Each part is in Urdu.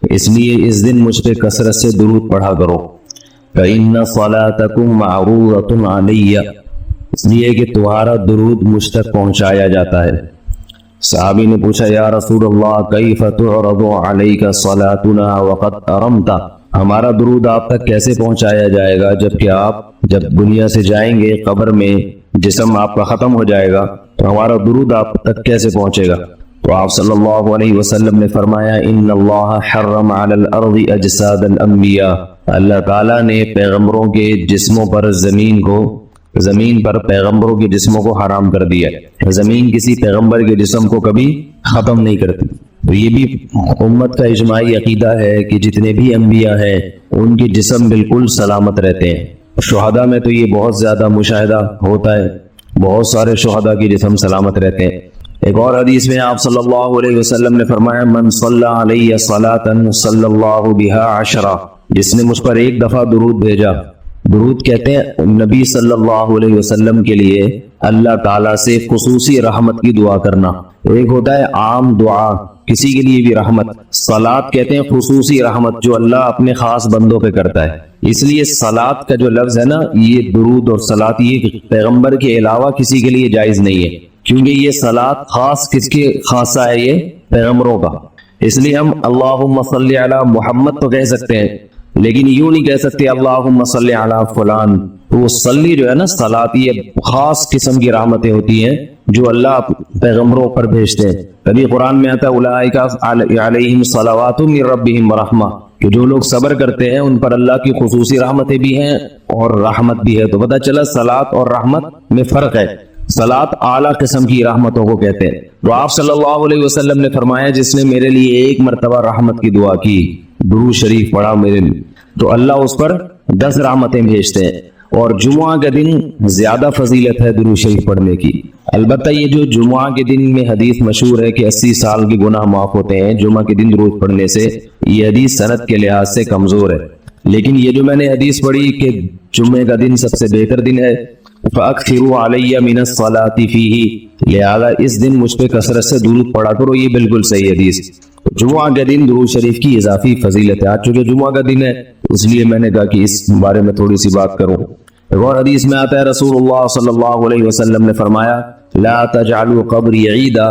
اس لیے اس دن مجھ پہ کثرت سے درود پڑھا کرو۔ فَإِنَّ صَلَاتَكُمْ مَعْرُوضَةٌ عَلَيَّ، اس لیے کہ تمہارا درود مجھ تک پہنچایا جاتا ہے۔ صحابی نے پوچھا یا رسول اللہ کیف تعرض علیک صلاتنا وقد ارمت، ہمارا درود آپ تک کیسے پہنچایا جائے گا جبکہ آپ جب دنیا سے جائیں گے قبر میں جسم آپ کا ختم ہو جائے گا تو ہمارا درود آپ تک کیسے پہنچے گا؟ تو آپ صلی اللہ علیہ وسلم نے فرمایا ان اللہ حرم علی الارض اجساد الانبیاء، اللہ تعالیٰ نے پیغمبروں کے جسموں پر زمین پر پیغمبروں کے جسموں کو حرام کر دیا ہے۔ زمین کسی پیغمبر کے جسم کو کبھی ختم نہیں کرتی۔ تو یہ بھی امت کا اجماعی عقیدہ ہے کہ جتنے بھی انبیاء ہیں ان کے جسم بالکل سلامت رہتے ہیں۔ شہداء میں تو یہ بہت زیادہ مشاہدہ ہوتا ہے، بہت سارے شہداء کے جسم سلامت رہتے ہیں۔ ایک اور حدیث میں آپ صلی اللہ علیہ وسلم نے فرمایا من صلی علیہ صلاۃ صلی اللہ بہا عشرہ، جس نے مجھ پر ایک دفعہ درود بھیجا۔ درود کہتے ہیں نبی صلی اللہ علیہ وسلم کے لیے اللہ تعالیٰ سے خصوصی رحمت کی دعا کرنا۔ ایک ہوتا ہے عام دعا، کسی کے لیے بھی رحمت، صلات کہتے ہیں خصوصی رحمت جو اللہ اپنے خاص بندوں پہ کرتا ہے۔ اس لیے صلات کا جو لفظ ہے نا، یہ درود اور صلات یہ پیغمبر کے علاوہ کسی کے لیے جائز نہیں ہے، کیونکہ یہ صلات خاص کس کے خاصہ ہے؟ یہ پیغمبروں کا۔ اس لیے ہم اللہم صلی علی محمد تو کہہ سکتے ہیں، لیکن یوں نہیں کہہ سکتے اللہم صلی علی فلان۔ تو وہ صلی جو ہے نا، صلات یہ خاص قسم کی رحمتیں ہوتی ہیں جو اللہ پیغمبروں پر بھیجتے ہیں۔ کبھی قرآن میں آتا ہے اولئک علیہم صلوات من ربہم ورحمہ، کہ جو لوگ صبر کرتے ہیں ان پر اللہ کی خصوصی رحمتیں بھی ہیں اور رحمت بھی ہے۔ تو پتہ چلا صلات اور رحمت میں فرق ہے۔ صلات اعلیٰ قسم کی رحمتوں کو کہتے ہیں۔ تو آپ صلی اللہ علیہ وسلم نے فرمایا جس نے میرے لیے ایک مرتبہ رحمت کی دعا کی، درود شریف پڑھا میرے لیے، تو اللہ اس پر 10 رحمتیں بھیجتے ہیں۔ اور جمعہ کے دن زیادہ فضیلت ہے درود شریف پڑھنے کی۔ البتہ یہ جو جمعہ کے دن میں حدیث مشہور ہے کہ 80 سال کے گناہ معاف ہوتے ہیں جمعہ کے دن درود پڑھنے سے، یہ حدیث سند کے لحاظ سے کمزور ہے۔ لیکن یہ جو میں نے حدیث پڑھی کہ جمعے کا دن سب سے بہتر دن ہے، فَأَكْثِرُوا عَلَيَّ مِنَ الصَّلَاةِ فِيهِ، لہذا اس دن مجھ پہ کثرت سے درود پڑھا کرو، یہ بالکل صحیح حدیث۔ جمعہ کے دن درود شریف کی اضافی فضیلت ہے۔ آج چونکہ جمعہ کا دن ہے اس لیے میں نے کہا کہ اس بارے میں تھوڑی سی بات کروں۔ ایک اور حدیث میں آتا ہے رسول اللہ صلی اللہ علیہ وسلم نے فرمایا لا تجعلوا قبری عیدا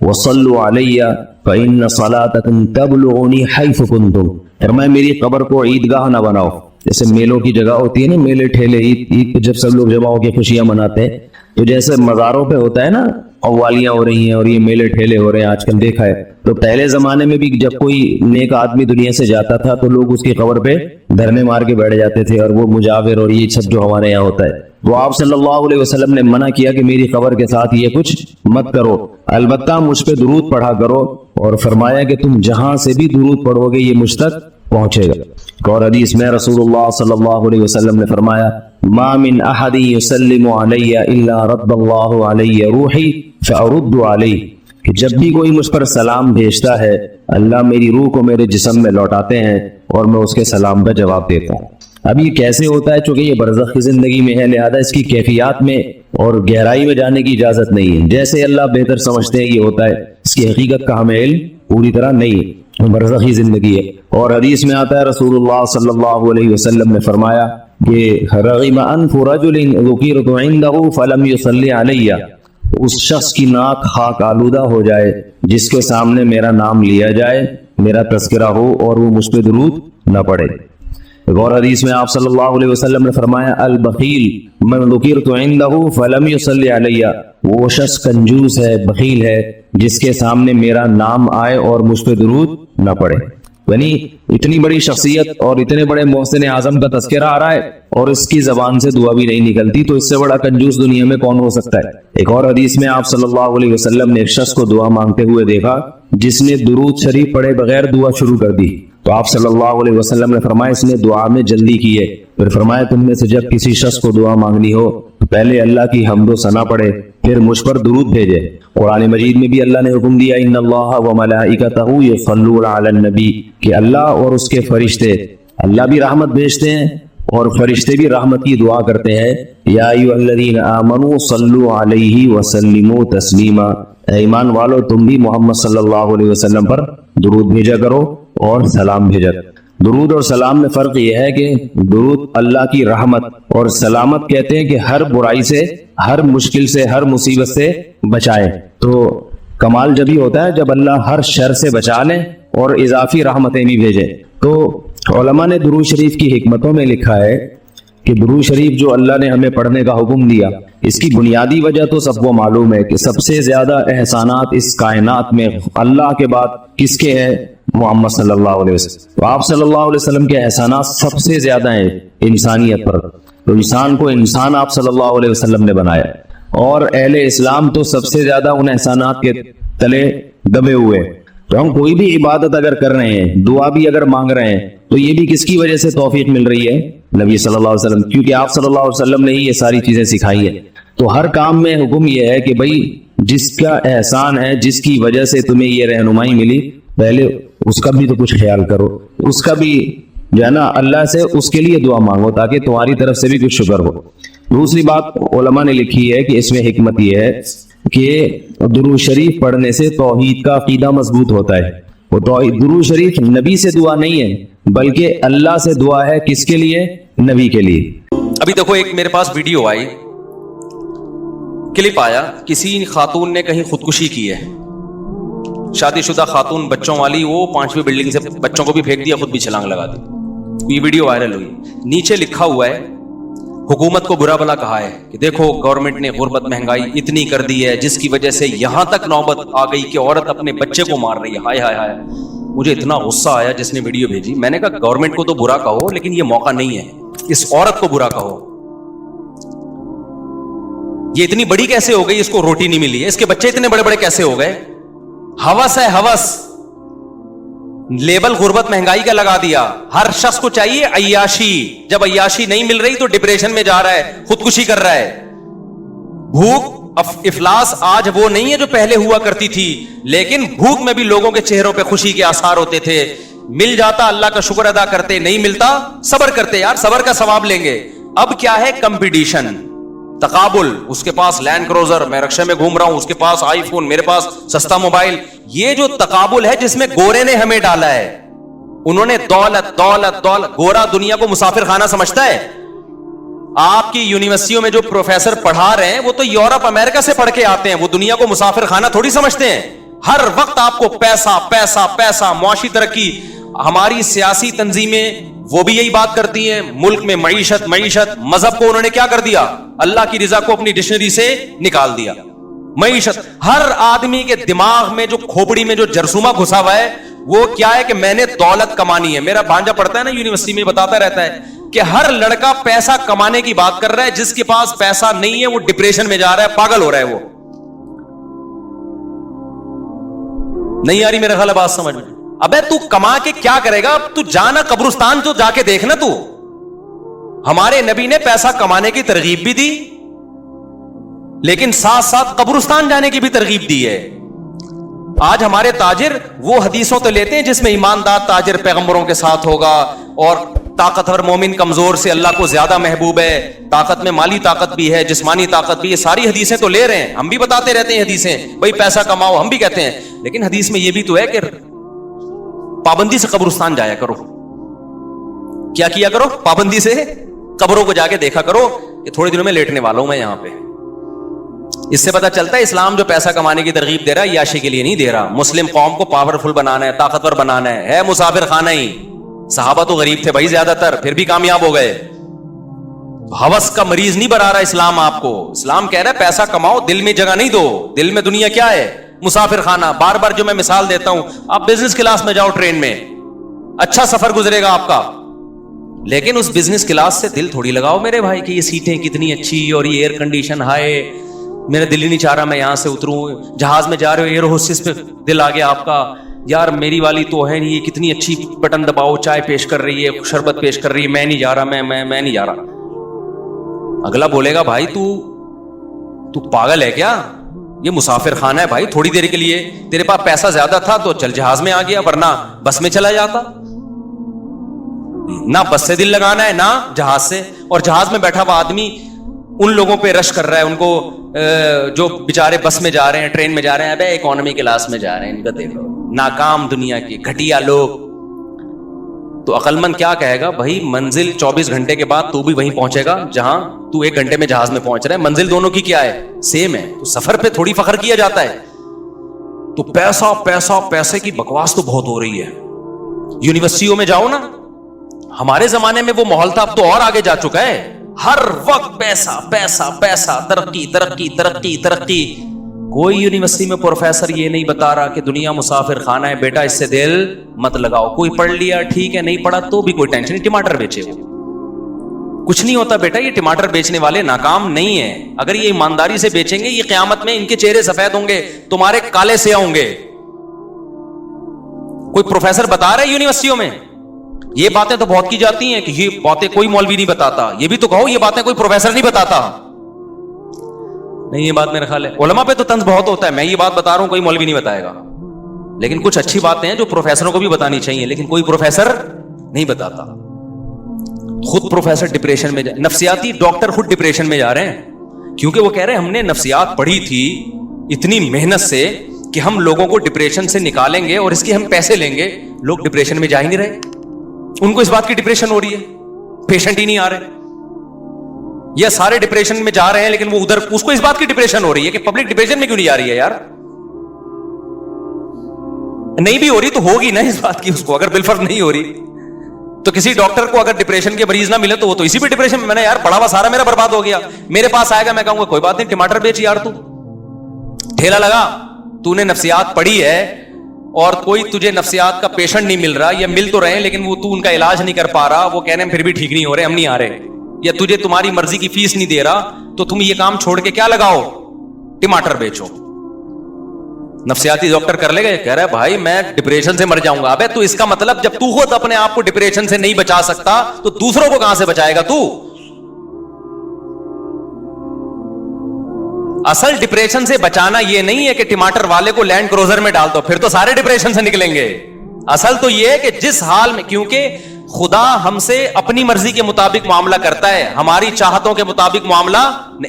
وصلوا علی فإن صلاتکم تبلغنی حیث کنتم، فرمایا میری قبر کو عیدگاہ نہ بناؤ۔ جیسے میلوں کی جگہ ہوتی ہے نا، میلے ٹھیلے، عید پہ جب سب لوگ جمع ہو کے خوشیاں مناتے ہیں، تو جیسے مزاروں پہ ہوتا ہے نا قوالیاں ہو رہی ہیں اور یہ میلے ٹھیلے ہو رہے ہیں آج کل دیکھا ہے، تو پہلے زمانے میں بھی جب کوئی نیک آدمی دنیا سے جاتا تھا تو لوگ اس کی قبر پہ دھرنے مار کے بیٹھ جاتے تھے، اور وہ مجاور اور یہ سب جو ہمارے یہاں ہوتا ہے، وہ آپ صلی اللہ علیہ وسلم نے منع کیا کہ میری قبر کے ساتھ یہ کچھ مت کرو، البتہ مجھ پہ درود پڑھا کرو، اور فرمایا کہ تم جہاں سے بھی درود پڑھو گے یہ مجھ تک پہنچے گا۔ اور حدیث میں رسول اللہ صلی اللہ علیہ وسلم نے فرمایا ما من احد یسلم علی الا رد اللہ علی روحی فارد علیہ، کہ جب بھی کوئی مجھ پر سلام بھیجتا ہے اللہ میری روح کو میرے جسم میں لوٹاتے ہیں اور میں اس کے سلام کا جواب دیتا ہوں۔ اب یہ کیسے ہوتا ہے؟ چونکہ یہ برزخ کی زندگی میں ہے، لہذا اس کی کیفیات میں اور گہرائی میں جانے کی اجازت نہیں ہے۔ جیسے اللہ بہتر سمجھتے ہیں یہ ہوتا ہے، اس کی حقیقت کا ہمیں علم پوری طرح نہیں ہے، برزخی زندگی ہے۔ اور حدیث میں آتا ہے رسول اللہ صلی اللہ علیہ وسلم نے فرمایا کہ رغم انف رجل ذکرت عنده فلم يصلی علی، اس شخص کی ناک خاک آلودہ ہو جائے جس کے سامنے میرا نام لیا جائے، میرا تذکرہ ہو اور وہ مجھ پہ درود نہ پڑھے۔ ایک اور حدیث میں آپ صلی اللہ علیہ وسلم نے فرمایا البخیل من ذکرت عنده فلم يصلی علی، وہ شخص کنجوس ہے، بخیل ہے جس کے سامنے میرا نام آئے اور مجھ پہ درود نہ پڑھے۔ یعنی اتنی بڑی شخصیت اور اتنے بڑے محسن اعظم کا تذکرہ آ رہا ہے اور اس کی زبان سے دعا بھی نہیں نکلتی، تو اس سے بڑا کنجوس دنیا میں کون ہو سکتا ہے؟ ایک اور حدیث میں آپ صلی اللہ علیہ وسلم نے ایک شخص کو دعا مانگتے ہوئے دیکھا جس نے درود شریف پڑھے بغیر دعا شروع کر دی، تو آپ صلی اللہ علیہ وسلم نے فرمایا اس نے دعا میں جلدی کی ہے۔ پھر فرمایا تم میں سے جب کسی شخص کو دعا مانگنی ہو تو پہلے اللہ کی حمد و ثنا پڑھے، پھر مجھ پر درود بھیجے۔ قرآن مجید میں بھی اللہ نے حکم دیا ان اللہ وملائکتہ یصلون علی النبی، کہ اللہ اور اس کے فرشتے، اللہ بھی رحمت بھیجتے ہیں اور فرشتے بھی رحمت کی دعا کرتے ہیں۔ یا ایھا الذین آمنوا صلوا علیہ وسلموا تسلیما، اے ایمان والو تم بھی محمد صلی اللہ علیہ وسلم پر درود بھیجا کرو اور سلام بھیجا۔ درود اور سلام میں فرق یہ ہے کہ درود اللہ کی رحمت اور سلامت کہتے ہیں کہ ہر برائی سے، ہر مشکل سے، ہر مصیبت سے بچائے۔ تو کمال جب ہی ہوتا ہے جب اللہ ہر شر سے بچا لے اور اضافی رحمتیں بھی بھیجے۔ تو علماء نے درود شریف کی حکمتوں میں لکھا ہے کہ درود شریف جو اللہ نے ہمیں پڑھنے کا حکم دیا، اس کی بنیادی وجہ تو سب کو معلوم ہے کہ سب سے زیادہ احسانات اس کائنات میں اللہ کے بعد کس کے ہیں؟ محمد صلی اللہ علیہ وسلم۔ تو آپ صلی اللہ علیہ وسلم کے احسانات سب سے زیادہ ہیں انسانیت پر۔ تو انسان کو انسان آپ صلی اللہ علیہ وسلم نے بنایا، اور اہل اسلام تو سب سے زیادہ ان احسانات کے تلے دبے ہوئے۔ تو ہم کوئی بھی عبادت اگر کر رہے ہیں، دعا بھی اگر مانگ رہے ہیں، تو یہ بھی کس کی وجہ سے توفیق مل رہی ہے؟ نبی صلی اللہ علیہ وسلم، کیونکہ آپ صلی اللہ علیہ وسلم نے ہی یہ ساری چیزیں سکھائی ہیں۔ تو ہر کام میں حکم یہ ہے کہ بھائی جس کا احسان ہے، جس کی وجہ سے تمہیں یہ رہنمائی ملی، پہلے اس کا بھی تو کچھ خیال کرو، اس کا بھی جو ہے نا اللہ سے اس کے لیے دعا مانگو تاکہ تمہاری طرف سے بھی کچھ شکر ہو۔ دوسری بات علماء نے لکھی ہے کہ اس میں حکمت یہ ہے کہ درود شریف پڑھنے سے توحید کا عقیدہ مضبوط ہوتا ہے۔ وہ درود شریف نبی سے دعا نہیں ہے بلکہ اللہ سے دعا ہے، کس کے لیے؟ نبی کے لیے۔ ابھی دیکھو ایک میرے پاس ویڈیو آئی، کلپ آیا، کسی خاتون نے کہیں خودکشی کی ہے، شادی شدہ خاتون بچوں والی، وہ 5ویں بلڈنگ سے بچوں کو بھی پھینک دیا، خود بھی چھلانگ لگا دی۔ یہ ویڈیو وائرل ہوئی، نیچے لکھا ہوا ہے حکومت کو برا بلا کہا ہے کہ دیکھو گورنمنٹ نے غربت مہنگائی اتنی کر دی ہے جس کی وجہ سے یہاں تک نوبت آ گئی کہ عورت اپنے بچے کو مار رہی ہے۔ ہائے ہائے ہائے، مجھے اتنا غصہ آیا جس نے ویڈیو بھیجی۔ میں نے کہا گورنمنٹ کو تو برا کہو لیکن یہ موقع نہیں ہے، اس عورت کو برا کہو۔ یہ اتنی بڑی کیسے ہو گئی، اس کو روٹی نہیں ملی ہے، اس کے بچے اتنے بڑے بڑے کیسے ہو گئے؟ ہوس ہے ہوس، لیبل غربت مہنگائی کا لگا دیا۔ ہر شخص کو چاہیے عیاشی، جب عیاشی نہیں مل رہی تو ڈپریشن میں جا رہا ہے، خودکشی کر رہا ہے۔ بھوک افلاس آج وہ نہیں ہے جو پہلے ہوا کرتی تھی، لیکن بھوک میں بھی لوگوں کے چہروں پہ خوشی کے آثار ہوتے تھے۔ مل جاتا اللہ کا شکر ادا کرتے، نہیں ملتا صبر کرتے، یار صبر کا ثواب لیں گے۔ اب کیا ہے؟ کمپٹیشن، تقابل، اس کے پاس لینڈ کروزر، میں رکشے میں گھوم رہا ہوں، اس کے پاس آئی فون، میرے پاس سستا موبائل۔ یہ جو تقابل ہے جس میں گورے نے ہمیں ڈالا ہے، انہوں نے دولت دولت دولت۔ گورا دنیا کو مسافر خانہ سمجھتا ہے۔ آپ کی یونیورسٹیوں میں جو پروفیسر پڑھا رہے ہیں وہ تو یورپ امریکہ سے پڑھ کے آتے ہیں، وہ دنیا کو مسافر خانہ تھوڑی سمجھتے ہیں۔ ہر وقت آپ کو پیسہ پیسہ پیسہ، معاشی ترقی۔ ہماری سیاسی تنظیمیں وہ بھی یہی بات کرتی ہیں، ملک میں معیشت معیشت۔ مذہب کو انہوں نے کیا کر دیا؟ اللہ کی رضا کو اپنی ڈکشنری سے نکال دیا۔ معیشت، ہر آدمی کے دماغ میں جو کھوپڑی میں جو جرثومہ گھسا ہوا ہے وہ کیا ہے کہ میں نے دولت کمانی ہے۔ میرا بھانجا پڑھتا ہے نا یونیورسٹی میں، بتاتا رہتا ہے کہ ہر لڑکا پیسہ کمانے کی بات کر رہا ہے، جس کے پاس پیسہ نہیں ہے وہ ڈپریشن میں جا رہا ہے، پاگل ہو رہا ہے۔ وہ نہیں آ رہی میرا خیال ہے بات سمجھ میں؟ ابے تو کما کے کیا کرے گا؟ اب تو جانا قبرستان تو جا کے دیکھنا۔ تو ہمارے نبی نے پیسہ کمانے کی ترغیب بھی دی لیکن ساتھ ساتھ قبرستان جانے کی بھی ترغیب دی ہے۔ آج ہمارے تاجر وہ حدیثوں تو لیتے ہیں جس میں ایماندار تاجر پیغمبروں کے ساتھ ہوگا، اور طاقتور مومن کمزور سے اللہ کو زیادہ محبوب ہے۔ طاقت میں مالی طاقت بھی ہے، جسمانی طاقت بھی ہے، ساری حدیثیں تو لے رہے ہیں۔ ہم بھی بتاتے رہتے ہیں حدیثیں، بھائی پیسہ کماؤ، ہم بھی کہتے ہیں، لیکن حدیث میں یہ بھی تو ہے کہ پابندی سے قبرستان جایا کرو۔ کیا کیا کرو؟ پابندی سے قبروں کو جا کے دیکھا کرو کہ تھوڑے دنوں میں لیٹنے والا ہوں میں یہاں پہ۔ اس سے پتہ چلتا ہے اسلام جو پیسہ کمانے کی ترغیب دے رہا ہے عیاشی کے لیے نہیں دے رہا، مسلم قوم کو پاورفل بنانا ہے، طاقتور بنانا ہے مسافر خانہ ہی۔ صحابہ تو غریب تھے بھائی زیادہ تر، پھر بھی کامیاب ہو گئے۔ ہوس کا مریض نہیں بنا رہا اسلام آپ کو۔ اسلام کہہ رہا ہے پیسہ کماؤ، دل میں جگہ نہیں دو۔ دل میں دنیا کیا ہے؟ مسافر خانہ۔ بار بار جو میں مثال دیتا ہوں، آپ بزنس کلاس میں جاؤ ٹرین میں، اچھا سفر گزرے گا آپ کا، لیکن اس بزنس کلاس سے دل تھوڑی لگاؤ میرے بھائی کہ یہ سیٹیں کتنی اچھی اور یہ ایئر کنڈیشن ہائے، میرا دل ہی نہیں چاہ رہا میں یہاں سے اتروں۔ جہاز میں جا رہے ہو، ایئر ہوسٹس پہ دل آ گیا آپ کا، یار میری والی تو ہے نہیں، یہ کتنی اچھی بٹن دباؤ، چائے پیش کر رہی ہے، شربت پیش کر رہی ہے، میں نہیں جا رہا، میں نہیں جا رہا۔ اگلا بولے گا بھائی تو پاگل ہے کیا؟ یہ مسافر خانہ ہے بھائی، تھوڑی دیر کے لیے تیرے پاس پیسہ زیادہ تھا تو چل جہاز میں آ گیا، ورنہ بس میں چلا جاتا۔ نہ بس سے دل لگانا ہے نہ جہاز سے۔ اور جہاز میں بیٹھا ہوا آدمی ان لوگوں پہ رش کر رہا ہے، ان کو جو بیچارے بس میں جا رہے ہیں، ٹرین میں جا رہے ہیں، ابے اکانومی کلاس میں جا رہے ہیں، ان کا دیکھو، ناکام دنیا کے گھٹیا لوگ۔ تو عقل مند کیا کہے گا؟ بھائی منزل 24 گھنٹے کے بعد تو بھی وہیں پہنچے گا جہاں تو 1 گھنٹے میں جہاز میں پہنچ رہا ہے. منزل دونوں کی کیا ہے؟ سیم ہے. تو سفر پہ تھوڑی فخر کیا جاتا ہے. تو پیسہ پیسہ پیسے کی بکواس تو بہت ہو رہی ہے. یونیورسٹیوں میں جاؤ نا, ہمارے زمانے میں وہ ماحول تھا, اب تو اور آگے جا چکا ہے. ہر وقت پیسہ پیسہ پیسہ, ترقی ترقی ترقی ترقی. کوئی یونیورسٹی میں پروفیسر یہ نہیں بتا رہا کہ دنیا مسافر خانہ ہے, بیٹا اس سے دل مت لگاؤ. کوئی پڑھ لیا ٹھیک ہے, نہیں پڑھا تو بھی کوئی ٹینشن نہیں, ٹماٹر بیچے وہ, کچھ نہیں ہوتا بیٹا. یہ ٹماٹر بیچنے والے ناکام نہیں ہیں. اگر یہ ایمانداری سے بیچیں گے, یہ قیامت میں ان کے چہرے سفید ہوں گے, تمہارے کالے سیاہ ہوں گے. کوئی پروفیسر بتا رہا ہے یونیورسٹیوں میں؟ یہ باتیں تو بہت کی جاتی ہیں کہ یہ باتیں کوئی مولوی نہیں بتاتا. یہ بھی تو کہو یہ باتیں کوئی پروفیسر نہیں بتاتا. نہیں, یہ بات میرا خیال ہے علماء پہ تو طنز بہت ہوتا ہے. میں یہ بات بتا رہا ہوں, کوئی مولوی نہیں بتائے گا. لیکن کچھ اچھی باتیں ہیں جو پروفیسروں کو بھی بتانی چاہیے, لیکن کوئی پروفیسر نہیں بتاتا. خود پروفیسر ڈپریشن میں نفسیاتی ڈاکٹر خود ڈپریشن میں جا رہے ہیں, کیونکہ وہ کہہ رہے ہیں ہم نے نفسیات پڑھی تھی اتنی محنت سے کہ ہم لوگوں کو ڈپریشن سے نکالیں گے اور اس کے ہم پیسے لیں گے. لوگ ڈپریشن میں جا ہی نہیں رہے. ان کو اس بات کی ڈپریشن ہو رہی ہے, پیشنٹ ہی نہیں آ رہے. یا سارے ڈپریشن میں جا رہے ہیں لیکن وہ ادھر اس کو اس بات کی ڈپریشن ہو رہی ہے کہ پبلک ڈپریشن میں کیوں نہیں آ رہی ہے. یار نہیں بھی ہو رہی تو ہوگی نا اس بات کی اس کو. اگر بالفرض نہیں ہو رہی تو کسی ڈاکٹر کو اگر ڈپریشن کے مریض نہ ملے تو وہ تو اسی پہ ڈپریشن میں. میں نے یار پڑھا ہوا سارا میرا برباد ہو گیا. میرے پاس آئے گا, میں کہوں گا کوئی بات نہیں, ٹماٹر بیچ یار, تو ٹھیلا لگا, تو نے نفسیات پڑھی ہے اور کوئی تجھے نفسیات کا پیشنٹ نہیں مل رہا, یا مل تو رہے لیکن وہ تو ان کا علاج نہیں کر پا رہا, وہ کہنے پھر بھی ٹھیک نہیں ہو رہے, ہم نہیں آ رہے, یا تجھے تمہاری مرضی کی فیس نہیں دے رہا, تو تم یہ کام چھوڑ کے کیا لگاؤ, ٹماٹر بیچو. نفسیاتی ڈاکٹر کر لے گا, کہہ رہا ہے بھائی میں ڈپریشن سے مر جاؤں گا. ابے تو اس کا مطلب جب تو خود اپنے آپ کو ڈپریشن سے نہیں بچا سکتا تو دوسروں کو کہاں سے بچائے گا تو. اصل ڈپریشن سے بچانا یہ نہیں ہے کہ ٹماٹر والے کو لینڈ کروزر میں ڈال دو, پھر تو سارے ڈپریشن سے نکلیں گے. اصل تو یہ ہے کہ جس حال میں, کیونکہ خدا ہم سے اپنی مرضی کے مطابق معاملہ کرتا ہے, ہماری چاہتوں کے مطابق معاملہ.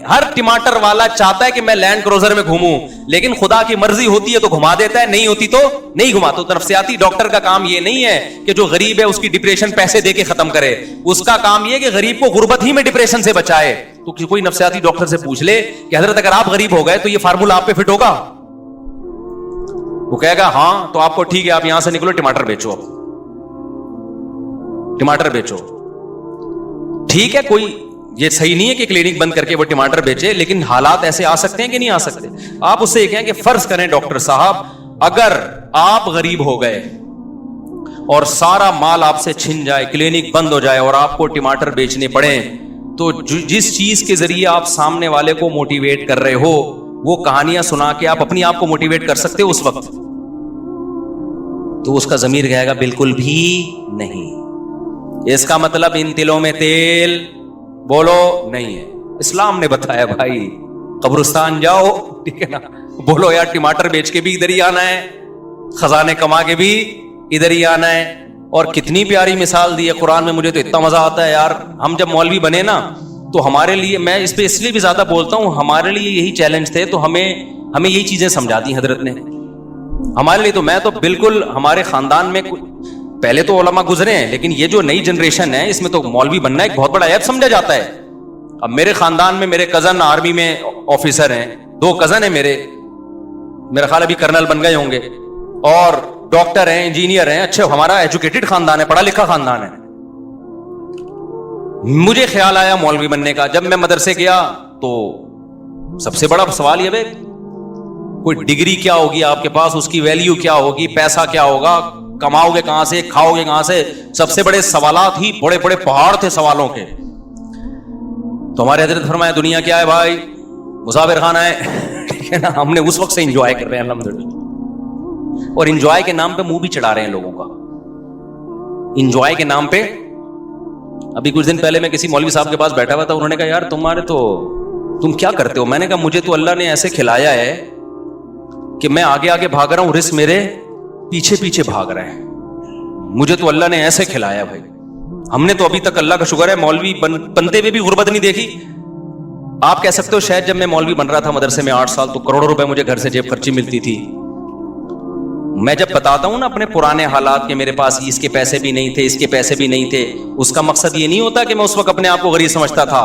ہر ٹماٹر والا چاہتا ہے کہ میں لینڈ کروزر میں گھوموں, لیکن خدا کی مرضی ہوتی ہے تو گھما دیتا ہے, نہیں ہوتی تو نہیں گھماتا. تو نفسیاتی ڈاکٹر کا کام یہ نہیں ہے کہ جو غریب ہے اس کی ڈپریشن پیسے دے کے ختم کرے. اس کا کام یہ کہ غریب کو غربت ہی میں ڈپریشن سے بچائے. تو کوئی نفسیاتی ڈاکٹر سے پوچھ لے کہ حضرت اگر آپ غریب ہو گئے تو یہ فارمولا آپ پہ فٹ ہوگا؟ وہ کہے گا ہاں, تو آپ کو ٹھیک ہے, آپ یہاں سے نکلو, ٹماٹر بیچو, ٹماٹر بیچو. ٹھیک ہے, کوئی یہ صحیح نہیں ہے کہ کلینک بند کر کے وہ ٹماٹر بیچے, لیکن حالات ایسے آ سکتے ہیں کہ نہیں آ سکتے. آپ اس سے یہ کہیں کہ فرض کریں ڈاکٹر صاحب اگر آپ غریب ہو گئے اور سارا مال آپ سے چھن جائے, کلینک بند ہو جائے اور آپ کو ٹماٹر بیچنے پڑے, تو جس چیز کے ذریعے آپ سامنے والے کو موٹیویٹ کر رہے ہو وہ کہانیاں سنا کے آپ اپنی آپ کو موٹیویٹ کر سکتے ہو اس وقت, تو اس کا ضمیر کہے گا بالکل بھی نہیں. اس کا مطلب ان دلوں میں تیل بولو نہیں ہے. اسلام نے بتایا بھائی قبرستان جاؤ, ٹھیک ہے نا, بولو یار ٹماٹر بیچ کے بھی ادھر ہی آنا ہے, خزانے کما کے بھی ادھر ہی آنا ہے. اور کتنی پیاری مثال دی ہے قرآن میں, مجھے تو اتنا مزہ آتا ہے یار. ہم جب مولوی بنے نا تو ہمارے لیے, میں اس پہ اس لیے بھی زیادہ بولتا ہوں, ہمارے لیے یہی چیلنج تھے, تو ہمیں یہی چیزیں سمجھا دی حضرت نے ہمارے لیے. تو میں تو بالکل, ہمارے خاندان میں پہلے تو علماء گزرے ہیں, لیکن یہ جو نئی جنریشن ہے اس میں تو مولوی بننا ایک بہت بڑا عیب سمجھا جاتا ہے. اب میرے خاندان میں میرے کزن آرمی میں آفیسر ہیں, 2 کزن ہیں میرا خیال ابھی کرنل بن گئے ہوں گے, اور ڈاکٹر ہیں, انجینئر ہیں. اچھا, ہمارا ایجوکیٹڈ خاندان ہے, پڑھا لکھا خاندان ہے. مجھے خیال آیا مولوی بننے کا. جب میں مدرسے گیا تو سب سے بڑا سوال یہ ہے کوئی ڈگری کیا ہوگی آپ کے پاس, اس کی ویلیو کیا ہوگی, پیسہ کیا ہوگا, کماؤ گے کہاں سے, کھاؤ گے کہاں سے. سب سے بڑے سوالات ہی بڑے بڑے پہاڑ تھے سوالوں کے. تو ہمارے حضرت فرمایا دنیا کیا ہے بھائی, مسافر خانہ ہے, ٹھیک ہے نا. ہم نے اس وقت سے انجوائے کر رہے ہیں الحمدللہ, اور انجوائے کے نام پہ منہ بھی چڑھا رہے ہیں لوگوں کا. انجوائے کے نام پہ, ابھی کچھ دن پہلے میں کسی مولوی صاحب کے پاس بیٹھا ہوا تھا, انہوں نے کہا یار تم کیا کرتے ہو. میں نے کہا مجھے تو اللہ نے ایسے کھلایا ہے کہ میں آگے آگے بھاگ رہا ہوں, رزق میرے پیچھے پیچھے بھاگ رہے ہیں. مجھے تو اللہ نے ایسے کھلایا بھائی. ہم نے تو ابھی تک اللہ کا شکر ہے مولوی بنتے ہوئے بھی غربت نہیں دیکھی. آپ کہہ سکتے ہو شاید جب میں مولوی بن رہا تھا مدرسے میں 8 سال, تو کروڑوں روپے مجھے گھر سے جیب خرچی ملتی تھی. میں جب بتاتا ہوں نا اپنے پرانے حالات کہ میرے پاس اس کے پیسے بھی نہیں تھے، اس کے پیسے بھی نہیں تھے، اس کا مقصد یہ نہیں ہوتا کہ میں اس وقت اپنے آپ کو غریب سمجھتا تھا.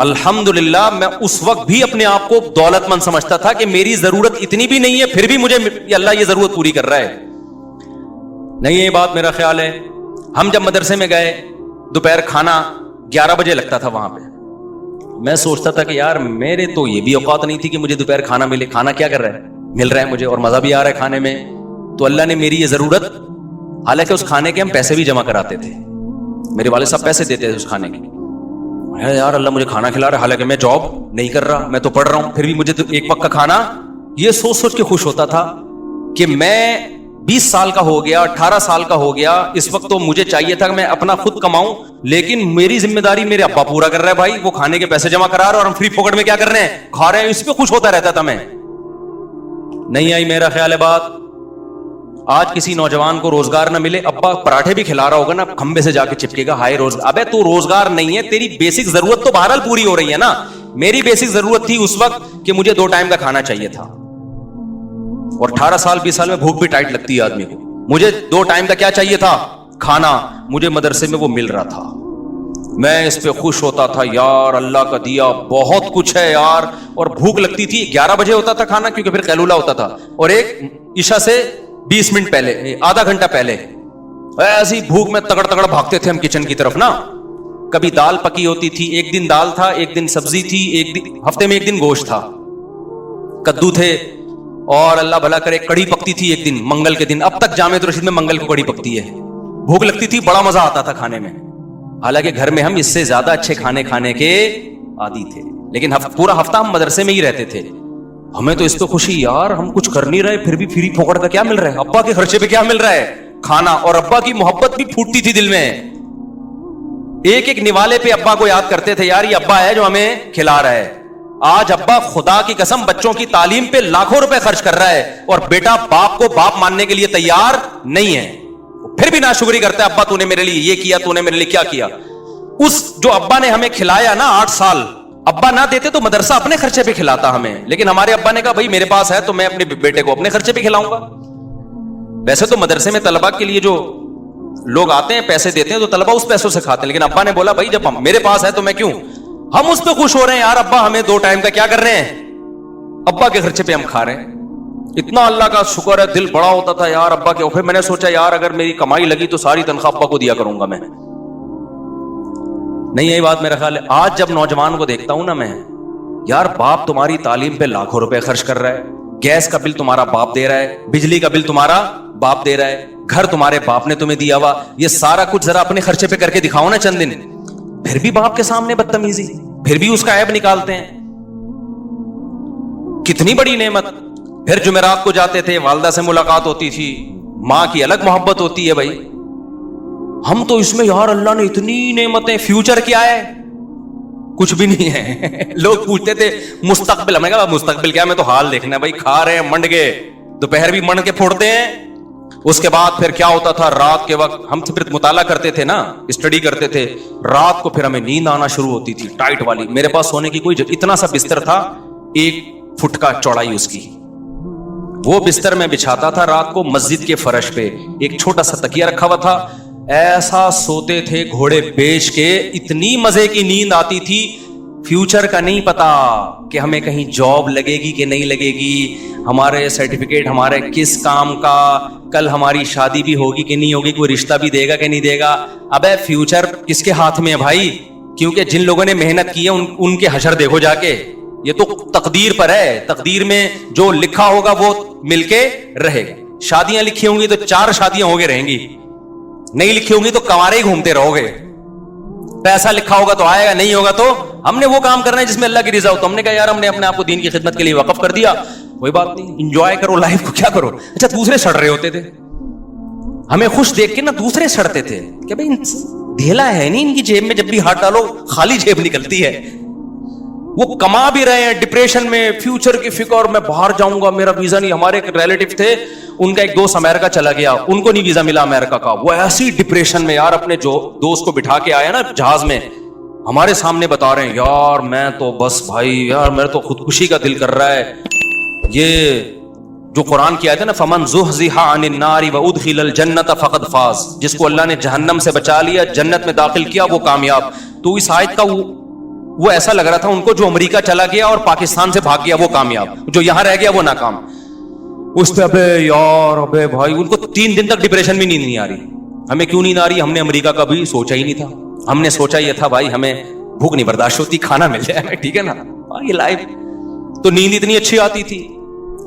الحمدللہ میں اس وقت بھی اپنے آپ کو دولت مند سمجھتا تھا کہ میری ضرورت اتنی بھی نہیں ہے، پھر بھی مجھے اللہ یہ ضرورت پوری کر رہا ہے. نہیں یہ بات میرا خیال ہے. ہم جب مدرسے میں گئے دوپہر کھانا 11 بجے لگتا تھا وہاں پہ. میں سوچتا تھا کہ یار میرے تو یہ بھی اوقات نہیں تھی کہ مجھے دوپہر کھانا ملے. کھانا کیا کر رہا ہے، مل رہا ہے مجھے اور مزہ بھی آ رہا ہے کھانے میں. تو اللہ نے میری یہ ضرورت، حالانکہ اس کھانے کے ہم پیسے بھی جمع کراتے تھے، میرے والد صاحب پیسے دیتے تھے اس کھانے کے. یار اللہ مجھے کھانا کھلا رہا ہے، حالانکہ میں جاب نہیں کر رہا، میں تو پڑھ رہا ہوں، پھر بھی مجھے تو ایک وقت کا کھانا. یہ سوچ سوچ کے خوش ہوتا تھا کہ میں 20 سال کا ہو گیا، 18 سال کا ہو گیا، اس وقت تو مجھے چاہیے تھا کہ میں اپنا خود کماؤں، لیکن میری ذمہ داری میرے ابا پورا کر رہا ہے. بھائی وہ کھانے کے پیسے جمع کرا رہا ہے اور ہم فری پاکٹ میں کیا کر رہے ہیں، کھا رہے ہیں. اس پہ خوش ہوتا رہتا تھا میں. نہیں آئی میرا خیال ہے بات. آج کسی نوجوان کو روزگار نہ ملے، ابا پراٹھے بھی کھلا رہا ہوگا نا، کھمبے سے جا کے چپکے گا ہائے روزگار. ابے تو روزگار نہیں ہے، تیری بیسک ضرورت تو بہرحال پوری ہو رہی ہے نا. میری بیسک ضرورت تھی اس وقت کہ مجھے 2 ٹائم کا کھانا چاہیے تھا، اور 18 سال 20 سال میں بھوک بھی ٹائٹ لگتی ہے آدمی کو. مجھے 2 ٹائم کا کیا چاہیے تھا، کھانا. مجھے مدرسے میں وہ مل رہا تھا، میں اس پہ خوش ہوتا تھا. یار اللہ کا دیا بہت کچھ ہے یار. اور بھوک لگتی تھی 11 بجے ہوتا تھا کھانا، کیونکہ پھر قیلولہ ہوتا تھا، اور ایک عشاء سے 20 منٹ پہلے، آدھا گھنٹہ پہلے. ایسی بھوک میں تگڑ تگڑ بھاگتے تھے ہم کچن کی طرف نا. کبھی دال پکی ہوتی تھی، ایک دن دال تھا، ایک دن سبزی تھی، ایک دن ہفتے میں ایک دن گوشت تھا، کدو تھے، اور اللہ بھلا کرے کڑی پکتی تھی ایک دن منگل کے دن. اب تک جامع رشید میں منگل کو کڑی پکتی ہے. بھوک لگتی تھی، بڑا مزہ آتا تھا کھانے میں. حالانکہ گھر میں ہم اس سے زیادہ اچھے کھانے کے عادی تھے، لیکن پورا ہفتہ ہم مدرسے میں ہی رہتے تھے. ہمیں تو اس پہ خوشی، یار ہم کچھ کر نہیں رہے پھر بھی فری پھوکٹ کا کیا مل رہا ہے، ابا کے خرچے پہ کیا مل رہا ہے، کھانا. اور ابا کی محبت بھی پھوٹتی تھی دل میں. ایک ایک نوالے پہ ابا کو یاد کرتے تھے، یار یہ ابا ہے جو ہمیں کھلا رہا ہے. آج ابا خدا کی قسم بچوں کی تعلیم پہ لاکھوں روپے خرچ کر رہا ہے، اور بیٹا باپ کو باپ ماننے کے لیے تیار نہیں ہے، پھر بھی ناشکری کرتا ہے. ابا تو نے میرے لیے یہ کیا، تو نے میرے لیے کیا کیا. اس جو ابا نے ہمیں کھلایا نا 8 سال، ابا نہ دیتے تو مدرسہ اپنے خرچے پہ کھلاتا ہمیں، لیکن ہمارے ابا نے کہا بھائی میرے پاس ہے تو میں اپنے بیٹے کو اپنے خرچے پہ کھلاؤں گا. ویسے تو مدرسے میں طلبہ کے لیے جو لوگ آتے ہیں پیسے دیتے ہیں تو طلبہ اس پیسوں سے کھاتے ہیں، لیکن ابا نے بولا بھائی جب میرے پاس ہے تو میں کیوں. ہم اس پہ خوش ہو رہے ہیں، یار ابا ہمیں 2 ٹائم کا کیا کر رہے ہیں، ابا کے خرچے پہ ہم کھا رہے ہیں. اتنا اللہ کا شکر ہے، دل بڑا ہوتا تھا یار ابا کے. پھر میں نے سوچا یار اگر میری کمائی لگی تو ساری تنخواہ ابا کو دیا کروں گا میں. نہیں یہی بات میرا خیال ہے. آج جب نوجوان کو دیکھتا ہوں نا میں، یار باپ تمہاری تعلیم پہ لاکھوں روپے خرچ کر رہا ہے، گیس کا بل تمہارا باپ دے رہا ہے، بجلی کا بل تمہارا باپ دے رہا ہے، گھر تمہارے باپ نے تمہیں دیا ہوا، یہ سارا کچھ ذرا اپنے خرچے پہ کر کے دکھاؤ نا چند دن. پھر بھی باپ کے سامنے بدتمیزی، پھر بھی اس کا عیب نکالتے ہیں. کتنی بڑی نعمت. پھر جمعرات کو جاتے تھے، والدہ سے ملاقات ہوتی تھی، ماں کی الگ محبت ہوتی ہے. بھائی ہم تو اس میں یار اللہ نے اتنی نعمتیں. فیوچر کیا ہے، کچھ بھی نہیں ہے. لوگ پوچھتے تھے مستقبل، ہمیں کہا مستقبل کیا، میں تو حال دیکھنا ہے. بھائی کھا رہے ہیں منڈ کے، دوپہر بھی منڈ کے پھوڑتے ہیں. اس کے بعد پھر کیا ہوتا تھا، رات کے وقت ہم پھر مطالعہ کرتے تھے نا، اسٹڈی کرتے تھے. رات کو پھر ہمیں نیند آنا شروع ہوتی تھی ٹائٹ والی. میرے پاس سونے کی کوئی اتنا سا بستر تھا 1 فٹ کا چوڑائی اس کی، وہ بستر میں بچھاتا تھا رات کو مسجد کے فرش پہ. ایک چھوٹا سا تکیہ رکھا ہوا تھا، ایسا سوتے تھے گھوڑے بیچ کے. اتنی مزے کی نیند آتی تھی. فیوچر کا نہیں پتا کہ ہمیں کہیں جاب لگے گی کہ نہیں لگے گی، ہمارے سرٹیفکیٹ ہمارے کس کام کا، کل ہماری شادی بھی ہوگی کہ نہیں ہوگی، کوئی رشتہ بھی دے گا کہ نہیں دے گا. ابے فیوچر کس کے ہاتھ میں ہے بھائی، کیونکہ جن لوگوں نے محنت کی ہے ان کے حشر دیکھو جا کے. یہ تو تقدیر پر ہے، تقدیر میں جو لکھا ہوگا وہ مل کے رہے گا. شادیاں لکھی ہوں گی تو 4 شادیاں ہو کے رہیں گی، نہیں لکھی ہوں گی تو کنوارے ہی گھومتے رہو گے. پیسہ لکھا ہوگا تو آئے گا، نہیں ہوگا تو ہم نے وہ کام کرنا ہے جس میں اللہ کی رضا ہو. تو ہم نے کہا یار ہم نے اپنے آپ کو دین کی خدمت کے لیے وقف کر دیا، کوئی بات نہیں، انجوائے کرو لائف کو، کیا کرو. اچھا دوسرے سڑ رہے ہوتے تھے، ہمیں خوش دیکھ کے نا دوسرے سڑتے تھے کہ بھائی ڈھیلا ہے نہیں، ان کی جیب میں جب بھی ہاتھ ڈالو خالی جیب نکلتی ہے. وہ کما بھی رہے ہیں ڈپریشن میں، فیوچر کی فکر، میں باہر جاؤں گا، میرا ویزا نہیں. ہمارے ایک ریلیٹو تھے، ان کا ایک دوست امریکہ چلا گیا، ان کو نہیں ویزا ملا امریکہ کا. وہ ایسی ڈپریشن میں یار اپنے جو دوست کو بٹھا کے آیا نا جہاز میں، ہمارے سامنے بتا رہے ہیں یار میں تو بس بھائی یار میرا تو خودکشی کا دل کر رہا ہے. یہ جو قرآن کی آیت ہے نا فمن زحزح عن النار وادخل الجنت فقد فاز، جس کو اللہ نے جہنم سے بچا لیا جنت میں داخل کیا وہ کامیاب. تو اس آیت کا وہ ایسا لگ رہا تھا ان کو جو امریکہ چلا گیا اور پاکستان سے بھاگ گیا وہ کامیاب، جو یہاں رہ گیا وہ ناکام. اس پہ ابے یار ابے بھائی ان کو 3 دن تک ڈپریشن بھی نیند نہیں آ رہی. ہمیں کیوں نہیں آ رہی؟ ہم نے امریکہ کا بھی سوچا ہی نہیں تھا. ہم نے سوچا یہ تھا بھائی ہمیں بھوک نہیں برداشت ہوتی، کھانا مل جائے ہمیں، ٹھیک ہے نا. یہ لائف تو نیند اتنی اچھی آتی تھی،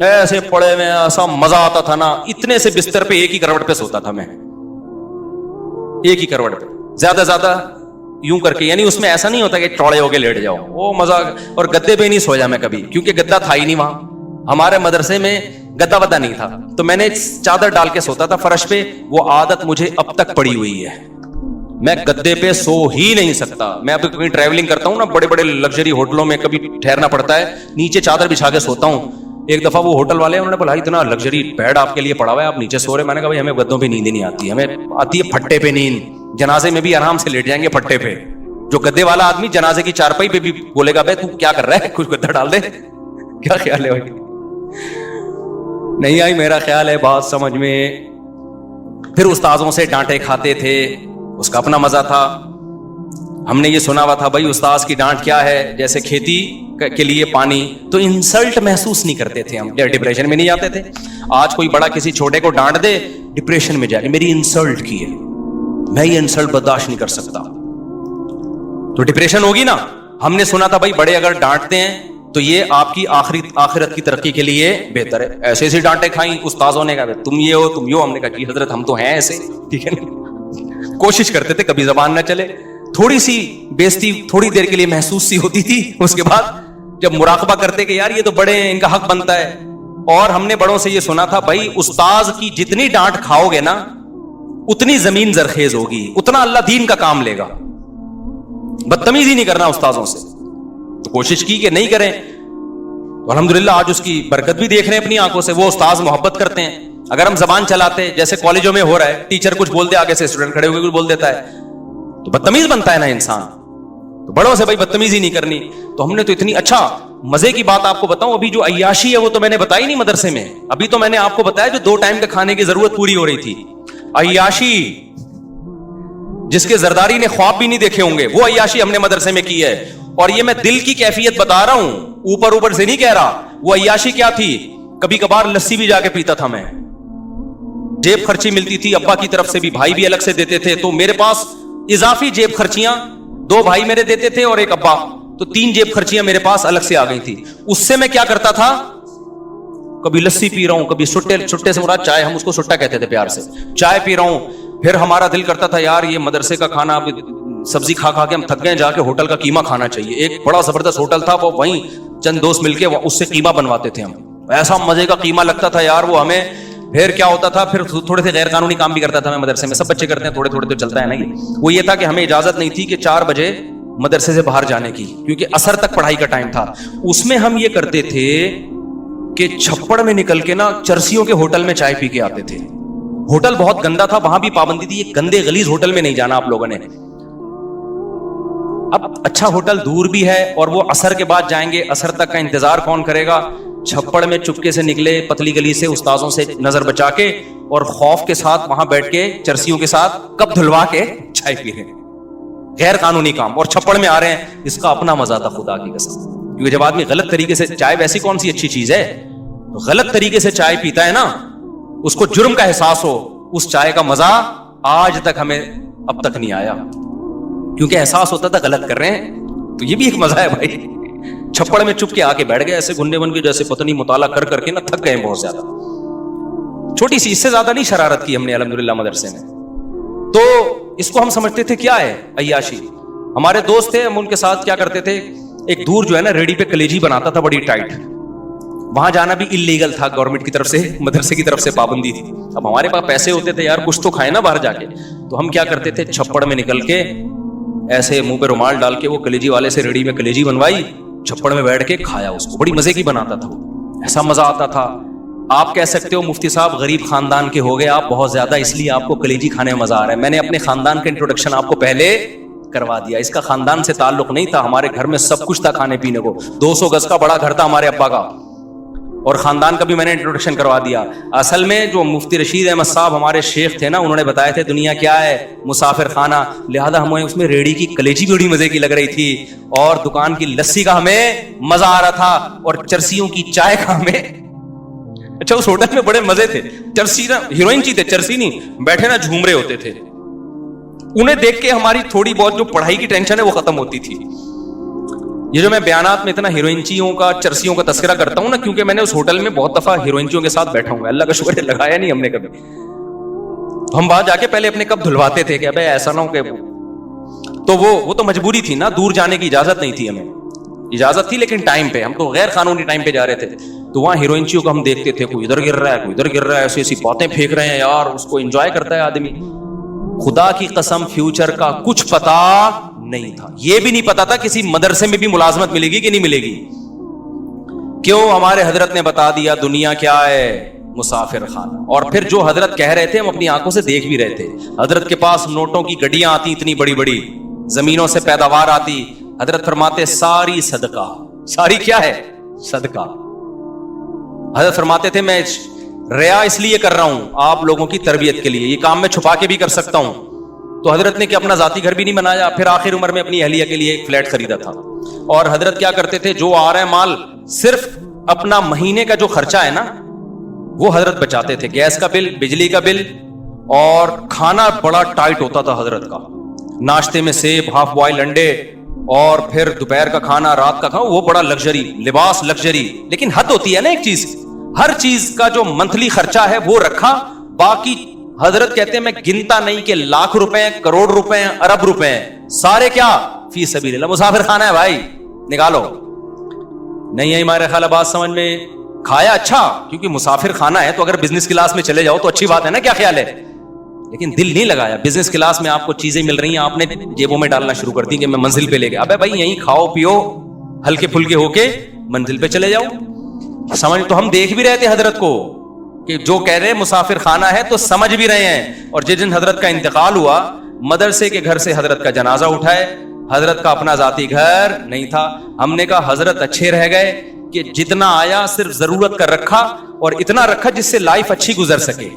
ایسے پڑے میں ایسا مزہ آتا تھا نا. اتنے سے بستر پہ ایک ہی کروٹ پہ سوتا تھا میں، ایک ہی کروٹ پہ، زیادہ زیادہ یوں کر کے. یعنی اس میں ایسا نہیں ہوتا کہ چوڑے ہو کے لیٹ جاؤ، وہ مزہ. اور گدے پہ نہیں سویا میں کبھی، کیونکہ گدا تھا ہی نہیں وہاں. ہمارے مدرسے میں گدا ودا نہیں تھا، تو میں نے چادر ڈال کے سوتا تھا فرش پہ. وہ عادت مجھے اب تک پڑی ہوئی ہے، میں گدے پہ سو ہی نہیں سکتا. میں ابھی کہیں ٹریولنگ کرتا ہوں نا، بڑے بڑے لگژری ہوٹلوں میں کبھی ٹھہرنا پڑتا ہے، نیچے چادر بچھا کے سوتا ہوں. ایک دفعہ وہ ہوٹل والے انہوں نے بولا اتنا لگژری بیڈ آپ کے لیے پڑا ہوا ہے آپ نیچے سو رہے. میں نے کہا بھائی ہمیں گدوں پہ نیند نہیں آتی، ہمیں آتی ہے پھٹے پہ نیند. جنازے میں بھی آرام سے لیٹ جائیں گے پھٹے پہ. جو گدے والا آدمی جنازے کی چارپائی پہ بھی بولے گا بھائی تو کیا کر رہا ہے، کچھ گدا ڈال دے. کیا خیال ہے بھائی؟ نہیں آئی میرا خیال ہے بات سمجھ میں. پھر استاذوں سے ڈانٹے کھاتے تھے، اس کا اپنا مزہ تھا. ہم نے یہ سنا ہوا تھا بھائی استاذ کی ڈانٹ کیا ہے، جیسے کھیتی کے لیے پانی. تو انسلٹ محسوس نہیں کرتے تھے ہم، ڈپریشن میں نہیں جاتے تھے. آج کوئی بڑا کسی چھوٹے کو ڈانٹ دے ڈپریشن میں جائے، میری انسلٹ کی ہے، میں یہ انسلٹ برداشت نہیں کر سکتا، تو ڈپریشن ہوگی نا. ہم نے سنا تھا بھائی بڑے اگر ڈانٹتے ہیں تو یہ آپ کی آخرت کی ترقی کے لیے بہتر ہے. ایسے ایسے ڈانٹے کھائیں استاذوں نے، کہا تم یہ ہو تم یہ ہو. ہم نے کہا جی حضرت ہم تو ہیں ایسے، ٹھیک ہے نا. کوشش کرتے تھے کبھی زبان نہ چلے. تھوڑی سی بےزتی تھوڑی دیر کے لیے محسوس سی ہوتی تھی، اس کے بعد جب مراقبہ کرتے کہ یار یہ تو بڑے ہیں ان کا حق بنتا ہے. اور ہم نے بڑوں سے یہ سنا تھا بھائی استاذ کی جتنی ڈانٹ کھاؤ گے نا اتنی زمین زرخیز ہوگی، اتنا اللہ دین کا کام لے گا. بدتمیزی نہیں کرنا استاذوں سے. تو کوشش کی کہ نہیں کریں. تو الحمدللہ آج اس کی برکت بھی دیکھ رہے ہیں اپنی آنکھوں سے. وہ استاذ محبت کرتے ہیں. اگر ہم زبان چلاتے جیسے کالجوں میں ہو رہا ہے، ٹیچر کچھ بول دے آگے سے اسٹوڈنٹ کھڑے ہو کے کچھ بول دیتا ہے تو بدتمیز بنتا ہے نا انسان. تو بڑوں سے بھائی بدتمیزی نہیں کرنی. تو ہم نے تو اتنی اچھا مزے کی بات آپ کو بتاؤں، ابھی جو عیاشی ہے وہ تو میں نے بتائی نہیں مدرسے میں. ابھی تو میں نے آپ کو بتایا جو 2 ٹائم کے کھانے کی ضرورت پوری ہو رہی تھی. عیاشی جس کے زرداری نے خواب بھی نہیں دیکھے ہوں گے، وہ عیاشی ہم نے مدرسے میں کی ہے. اور یہ میں دل کی کیفیت بتا رہا ہوں، اوپر سے نہیں کہہ رہا. وہ عیاشی کیا تھی؟ کبھی کبھار لسی بھی جا کے پیتا تھا میں. جیب خرچی ملتی تھی ابا کی طرف سے بھی، بھائی بھی الگ سے دیتے تھے. تو میرے پاس اضافی جیب خرچیاں 2 بھائی میرے دیتے تھے اور 1 ابا، تو 3 جیب خرچیاں میرے پاس الگ سے آ گئی تھی. اس سے میں کیا کرتا تھا، کبھی لسی پی رہا ہوں، کبھی سٹے سے مراد چائے، ہم اس کو سٹا کہتے تھے پیار سے، چائے پی رہا ہوں. پھر ہمارا دل کرتا تھا یار یہ مدرسے کا کھانا سبزی کھا کھا کے ہم تھک گئے، جا کے ہوٹل کا قیمہ کھانا چاہیے. ایک بڑا زبردست ہوٹل تھا، وہ وہیں چند دوست مل کے اس سے قیمہ بنواتے تھے. ہم ایسا مزے کا قیمہ لگتا تھا یار وہ ہمیں. پھر کیا ہوتا تھا، پھر تھوڑے سے غیر قانونی کام بھی کرتا تھا میں مدرسے میں. سب بچے کرتے ہیں تھوڑے تھوڑے تو چلتا ہے نا. وہ یہ تھا کہ ہمیں اجازت نہیں تھی کہ 4 بجے مدرسے سے باہر جانے کی، کیونکہ عصر تک پڑھائی کا ٹائم تھا. اس میں ہم یہ کرتے تھے کہ چھپڑ میں نکل کے نا چرسیوں کے ہوٹل میں چائے پی کے آتے تھے. ہوٹل بہت گندا تھا، وہاں بھی پابندی تھی یہ گندے غلیظ ہوٹل میں نہیں جانا آپ لوگوں نے. اب اچھا ہوٹل دور بھی ہے اور وہ عصر کے بعد جائیں گے، عصر تک کا انتظار کون کرے گا. چھپڑ میں چپکے سے نکلے پتلی گلی سے استاذوں سے نظر بچا کے، اور خوف کے ساتھ وہاں بیٹھ کے چرسیوں کے ساتھ کپ دھلوا کے چائے پی رہے ہیں. غیر قانونی کام، اور چھپڑ میں آ رہے ہیں. اس کا اپنا مزہ تھا خدا کی قسم. کیونکہ جب آدمی غلط طریقے سے چائے، ویسی کون سی اچھی چیز ہے، غلط طریقے سے چائے پیتا ہے نا، اس کو جرم کا احساس ہو. اس چائے کا مزہ آج تک ہمیں اب تک نہیں آیا، کیونکہ احساس ہوتا تھا غلط کر رہے ہیں. تو یہ بھی ایک مزہ ہے بھائی. چھپڑ میں چپ کے آ کے بیٹھ گئے ایسے گھننے بن کے جیسے پتہ نہیں مطالعہ کر کے نا تھک گئے بہت زیادہ. چھوٹی سی، اس سے زیادہ نہیں شرارت کی ہم نے الحمدللہ مدرسے میں. تو اس کو ہم سمجھتے تھے کیا ہے عیاشی. ہمارے دوست تھے، ہم ان کے ساتھ کیا کرتے تھے، ایک دور جو ہے نا ریڈی پہ کلیجی بناتا تھا بڑی ٹائٹ. وہاں جانا بھی انلیگل تھا، گورنمنٹ کی طرف سے، مدرسے کی طرف سے پابندی تھی. اب ہمارے پاس پیسے ہوتے تھے یار، کچھ تو کھائے نا باہر جا کے. تو ہم کیا کرتے تھے، چھپڑ میں نکل کے ایسے منہ پہ رومال ڈال کے وہ کلیجی والے سے ریڈی میں کلیجی بنوائی، چھپڑ میں بیٹھ کے کھایا اس کو. بڑی مزے کی بناتا تھا وہ، ایسا مزہ آتا تھا. آپ کہہ سکتے ہو مفتی صاحب غریب خاندان کے ہو گئے آپ بہت زیادہ، اس لیے آپ کو کلیجی کھانے میں مزہ آ رہا ہے. میں نے اپنے خاندان کا انٹروڈکشن آپ کو پہلے کروا دیا. اس کا خاندان سے تعلق نہیں تھا، ہمارے گھر میں سب کچھ تھا کھانے پینے کو. 200 گز کا بڑا گھر تھا ہمارے ابا کا. اور خاندان کا بھی میں نے انٹروڈکشن کروا دیا. اصل میں جو مفتی رشید احمد صاحب ہمارے شیخ تھے نا, انہوں نے بتایا تھے دنیا کیا ہے, مسافر خانہ. لہذا ہمیں اس میں ریڑھی کی کلیجی بھی بڑی مزے کی لگ رہی تھی, اور دکان کی لسی کا ہمیں مزہ آ رہا تھا, اور چرسیوں کی چائے کا ہمیں. اچھا اس ہوٹل میں بڑے مزے تھے. چرسی نا ہیروئن چی تھے, چرسی نہیں, بیٹھے نا جھوم رہے ہوتے تھے. انہیں دیکھ کے ہماری تھوڑی بہت جو پڑھائی کی ٹینشن ہے وہ ختم ہوتی تھی. یہ جو میں بیانات میں اتنا ہیروئنچیوں کا, چرسیوں کا تذکرہ کرتا ہوں نا, کیونکہ میں نے اس ہوٹل میں بہت دفعہ ہیروئنچیوں کے ساتھ بیٹھا ہوں. اللہ کا شکر ہے لگایا نہیں ہم نے کبھی. ہم وہاں جا کے پہلے اپنے کپ دھلواتے تھے کہ ابے ایسا نہ ہو کہ تو وہ تو مجبوری تھی نا, دور جانے کی اجازت نہیں تھی ہمیں. اجازت تھی لیکن ٹائم پہ, ہم تو غیر قانونی ٹائم پہ جا رہے تھے. تو وہاں ہیروئنچیوں کو ہم دیکھتے تھے, کوئی ادھر گر رہا ہے, کوئی ادھر گر رہا ہے, ایسی ایسی باتیں پھینک رہے ہیں یار, اس کو انجوائے کرتا ہے آدمی. خدا کی قسم فیوچر کا کچھ پتا نہیں تھا. یہ بھی نہیں پتا تھا کسی مدرسے میں بھی ملازمت ملے گی کہ نہیں ملے گی. کیوں؟ ہمارے حضرت نے بتا دیا دنیا کیا ہے, مسافر خانہ. اور پھر جو حضرت کہہ رہے تھے ہم اپنی آنکھوں سے دیکھ بھی رہے تھے. حضرت کے پاس نوٹوں کی گڈیاں آتی اتنی بڑی بڑی, زمینوں سے پیداوار آتی. حضرت فرماتے ساری صدقہ. ساری کیا ہے؟ صدقہ. حضرت فرماتے تھے میں ریا اس لیے کر رہا ہوں آپ لوگوں کی تربیت کے لیے, یہ کام میں چھپا کے بھی کر سکتا ہوں. تو حضرت نے کہ اپنا ذاتی گھر بھی نہیں بنایا, پھر آخر عمر میں اپنی اہلیہ کے لیے ایک فلیٹ خریدا تھا. اور حضرت کیا کرتے تھے, جو آ رہا ہے مال صرف اپنا مہینے کا جو خرچہ ہے نا وہ حضرت بچاتے تھے. گیس کا بل, بجلی کا بل, اور کھانا بڑا ٹائٹ ہوتا تھا حضرت کا. ناشتے میں سیب, ہاف بوائل انڈے, اور پھر دوپہر کا کھانا, رات کا کھانا, وہ بڑا لگژری. لباس لگژری, لیکن حد ہوتی ہے نا ایک چیز. ہر چیز کا جو منتھلی خرچہ ہے وہ رکھا. باقی حضرت کہتے ہیں میں گنتا نہیں کہ لاکھ روپے, کروڑ روپے, ارب روپے, سارے کیا فی سبیل اللہ. مسافر خانہ ہے بھائی, نکالو. نہیں ہے ہمارے خیال بات سمجھ میں. کھایا اچھا, کیونکہ مسافر خانہ ہے تو اگر بزنس کلاس میں چلے جاؤ تو اچھی بات ہے نا, کیا خیال ہے. لیکن دل نہیں لگایا. بزنس کلاس میں آپ کو چیزیں مل رہی ہیں, آپ نے جیبوں میں ڈالنا شروع کر دی کہ میں منزل پہ لے گیا. ابے بھائی یہیں کھاؤ پیو, ہلکے پھلکے ہو کے منزل پہ چلے جاؤ. سمجھ تو ہم دیکھ بھی رہے تھے حضرت کو کہ جو کہہ رہے مسافر خانہ ہے تو سمجھ بھی رہے ہیں. اور جس دن حضرت کا انتقال ہوا, مدرسے کے گھر سے حضرت کا جنازہ اٹھائے. حضرت کا اپنا ذاتی گھر نہیں تھا. ہم نے کہا حضرت اچھے رہ گئے کہ جتنا آیا صرف ضرورت کا رکھا, اور اتنا رکھا جس سے لائف اچھی گزر سکے.